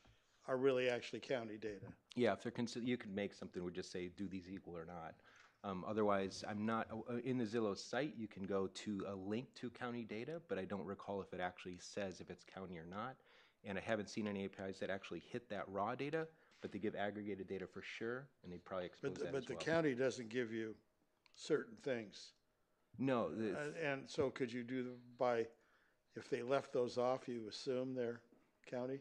are really actually county data. Yeah, if they're you could make something would just say, do these equal or not. Otherwise, I'm not, in the Zillow site, you can go to a link to county data, but I don't recall if it actually says if it's county or not. And I haven't seen any APIs that actually hit that raw data, but they give aggregated data for sure, and they probably expose that as well. But the county doesn't give you certain things. No. And so could you do by, if they left those off, you assume they're county?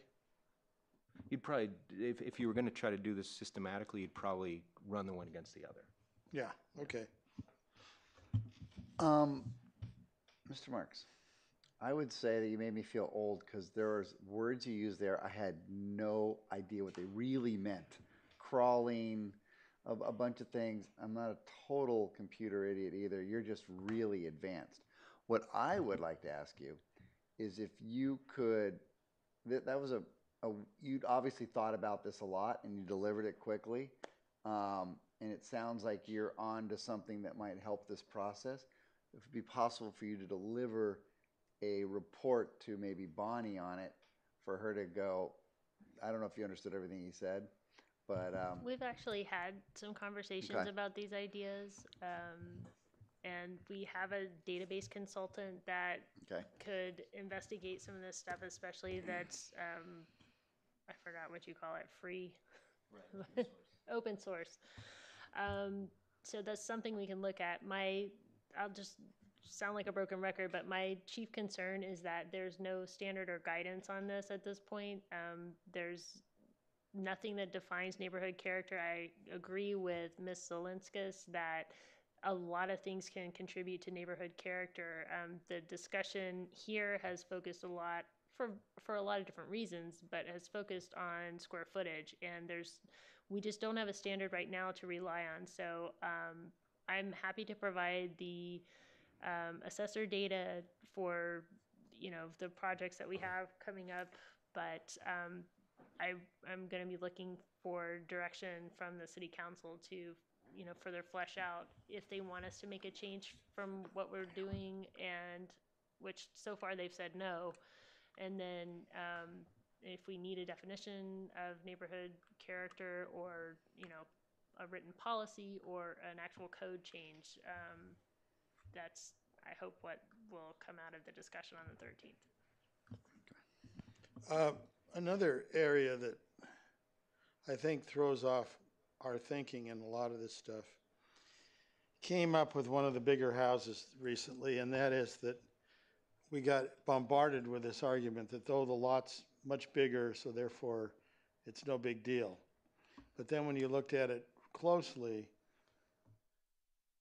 You'd probably, if you were going to try to do this systematically, you'd probably run the one against the other. Yeah, okay. Mr. Marks, I would say that you made me feel old because there was words you used there I had no idea what they really meant. Crawling, a bunch of things. I'm not a total computer idiot either. You're just really advanced. What I would like to ask you is if you could, that was you'd obviously thought about this a lot and you delivered it quickly. And it sounds like you're on to something that might help this process. If it'd be possible for you to deliver a report to maybe Bonnie on it for her to go, I don't know if you understood everything he said, but we've actually had some conversations about these ideas, and we have a database consultant that could investigate some of this stuff, especially that's I forgot what you call it, free, right, open source. So that's something we can look at. I'll just sound like a broken record, but my chief concern is that there's no standard or guidance on this at this point. There's nothing that defines neighborhood character. I agree with Ms. Zelinskas that a lot of things can contribute to neighborhood character. The discussion here has focused a lot for a lot of different reasons, but has focused on square footage, and we just don't have a standard right now to rely on. So I'm happy to provide the assessor data for the projects that we have coming up, but I'm going to be looking for direction from the city council to further flesh out if they want us to make a change from what we're doing, and which so far they've said no. And then if we need a definition of neighborhood character, or, a written policy or an actual code change, that's, I hope, what will come out of the discussion on the 13th. Another area that I think throws off our thinking in a lot of this stuff came up with one of the bigger houses recently, and that is that we got bombarded with this argument that though the lot's much bigger, so therefore it's no big deal. But then when you looked at it closely,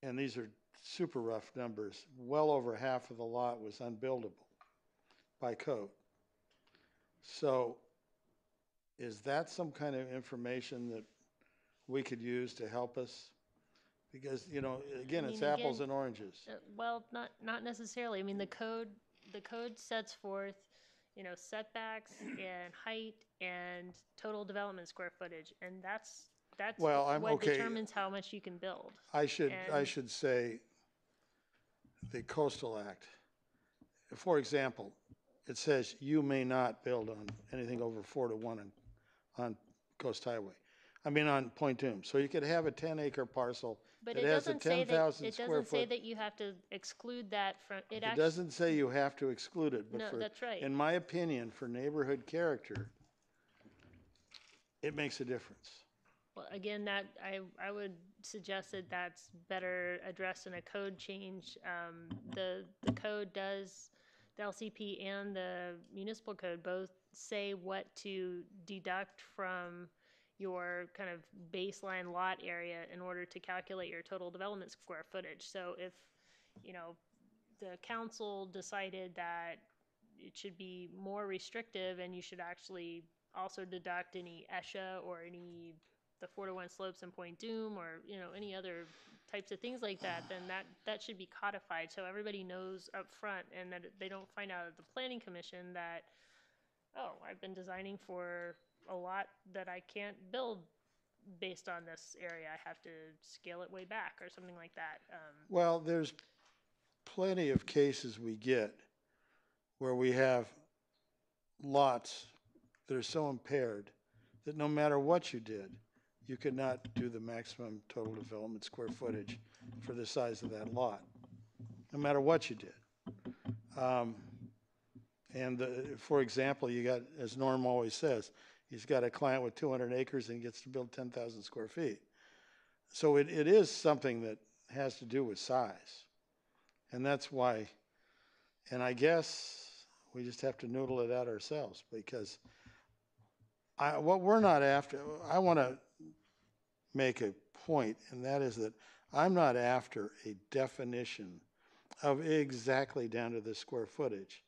and these are super rough numbers, well over half of the lot was unbuildable by code. So is that some kind of information that we could use to help us? Because, again, it's apples and oranges. Well, not necessarily. I mean, the code sets forth, setbacks and height and total development square footage, and that's what determines how much you can build. I should say the Coastal Act. For example, it says you may not build on anything over 4:1 on Coast Highway. I mean, on Point Doom. So you could have a 10-acre parcel But that it has a doesn't say that 10,000 it square doesn't say foot. that you have to exclude that from it. It doesn't say you have to exclude it, but No, that's right. in my opinion, for neighborhood character, it makes a difference. Well, again, that I would suggest that that's better addressed in a code change. The code does, the LCP and the municipal code both say what to deduct from your kind of baseline lot area in order to calculate your total development square footage. So if, the council decided that it should be more restrictive and you should actually also deduct any ESHA or any the 4:1 slopes in Point Doom, or any other types of things like that, then that should be codified so everybody knows up front, and that they don't find out at the planning commission that, oh, I've been designing for a lot that I can't build based on this area. I have to scale it way back or something like that. Well, there's plenty of cases we get where we have lots that are so impaired that no matter what you did, you could not do the maximum total development square footage for the size of that lot, no matter what you did. For example, you got, as Norm always says, he's got a client with 200 acres and he gets to build 10,000 square feet. So it is something that has to do with size. And that's why, and I guess we just have to noodle it out ourselves, because what we're not after, I want to make a point, and that is that I'm not after a definition of exactly down to the square footage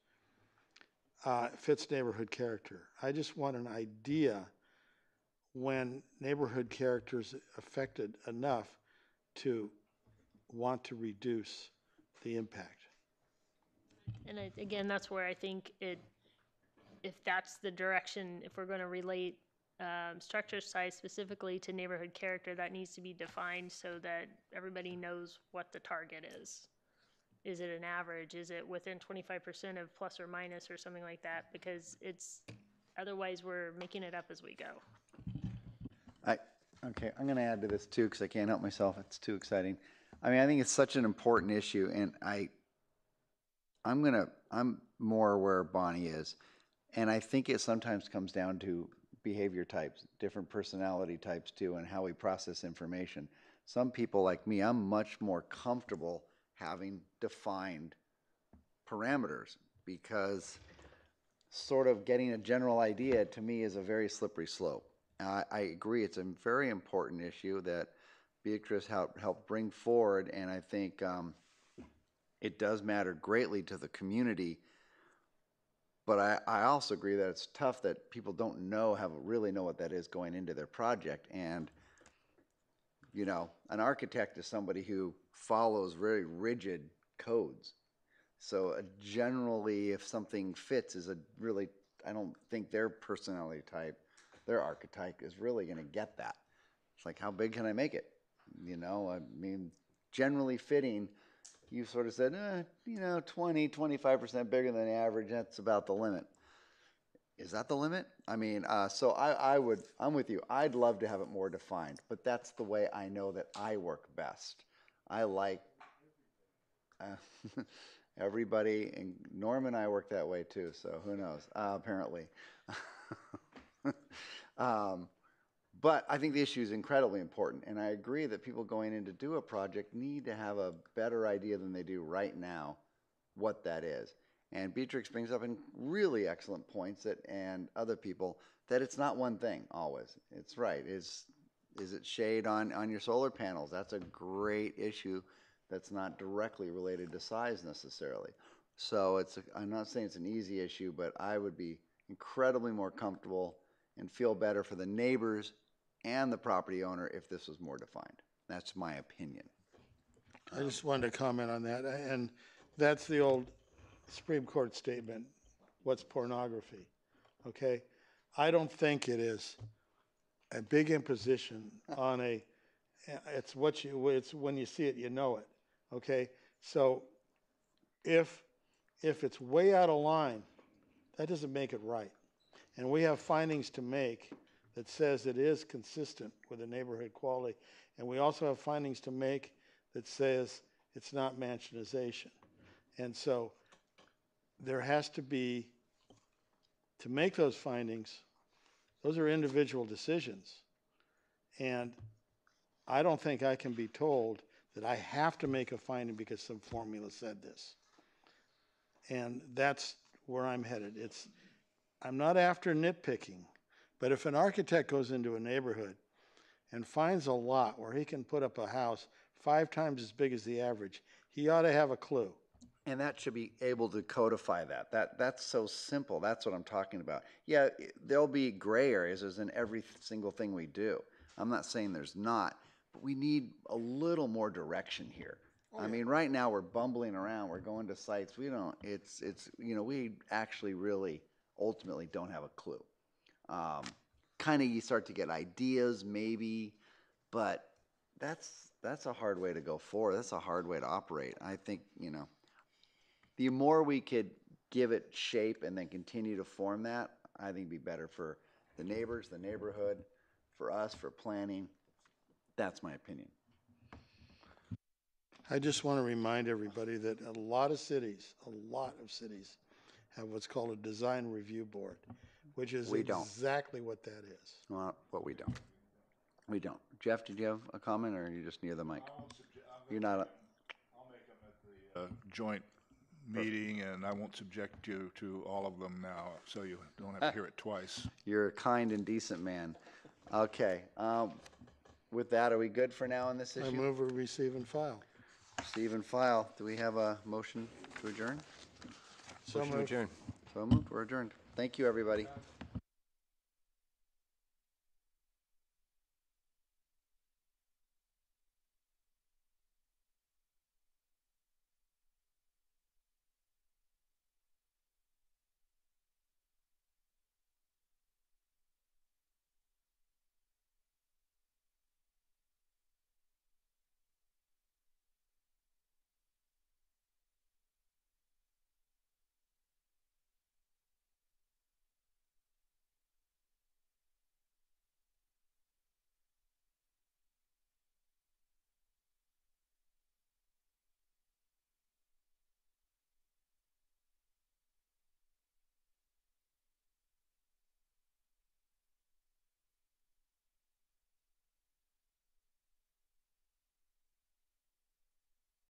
fits neighborhood character. I just want an idea when neighborhood character is affected enough to want to reduce the impact. And again, that's where I think if that's the direction, if we're going to relate structure size specifically to neighborhood character, that needs to be defined so that everybody knows what the target is. Is it an average? Is it within 25% of plus or minus or something like that? Because otherwise we're making it up as we go. Okay, I'm going to add to this too, because I can't help myself. It's too exciting. I mean, I think it's such an important issue, and I'm more where Bonnie is, and I think it sometimes comes down to behavior types, different personality types too, and how we process information. Some people like me, I'm much more comfortable having defined parameters, because sort of getting a general idea to me is a very slippery slope. I agree, it's a very important issue that Beatrice helped bring forward, and I think it does matter greatly to the community. But I also agree that it's tough that people don't really know what that is going into their project. And, an architect is somebody who follows very rigid codes. So generally, if something fits I don't think their personality type, their archetype is really going to get that. It's like, how big can I make it? I mean, generally fitting, you sort of said, 20, 25% bigger than the average, that's about the limit. Is that the limit? I mean, so I'm with you. I'd love to have it more defined, but that's the way I know that I work best. I like everybody, and Norm and I work that way too, so who knows, apparently. But I think the issue is incredibly important, and I agree that people going in to do a project need to have a better idea than they do right now what that is. And Beatrix brings up in really excellent points and other people, that it's not one thing always. It's right. Is it shade on your solar panels? That's a great issue that's not directly related to size necessarily. So I'm not saying it's an easy issue, but I would be incredibly more comfortable and feel better for the neighbors and the property owner if this was more defined. That's my opinion. I just wanted to comment on that, and that's the old Supreme Court statement, what's pornography, okay? I don't think it is a big imposition on it's when you see it, you know it, okay? So if it's way out of line, that doesn't make it right. And we have findings to make that says it is consistent with the neighborhood quality. And we also have findings to make that says it's not mansionization. And so there has to be, to make those findings, those are individual decisions. And I don't think I can be told that I have to make a finding because some formula said this. And that's where I'm headed. I'm not after nitpicking, but if an architect goes into a neighborhood and finds a lot where he can put up a house 5 times as big as the average, he ought to have a clue. And that should be able to codify that. That's so simple. That's what I'm talking about. Yeah, there'll be gray areas as in every single thing we do. I'm not saying there's not, but we need a little more direction here. I mean, right now we're bumbling around. We're going to sites. We actually really ultimately don't have a clue. Kind of you start to get ideas maybe, but that's a hard way to go forward. That's a hard way to operate. I think, the more we could give it shape and then continue to form that, I think it'd be better for the neighbors, the neighborhood, for us, for planning. That's my opinion. I just want to remind everybody that a lot of cities have what's called a design review board, which is exactly what that is. Well, but we don't. We don't. Jeff, did you have a comment, or are you just near the mic? You're not. I'll make them at the joint meeting, and I won't subject you to all of them now, so you don't have to hear it twice. You're a kind and decent man. Okay. With that, are we good for now on this issue? I move we receive and file. Receive and file. Do we have a motion to adjourn? So moved. So moved. We're adjourned. Thank you, everybody.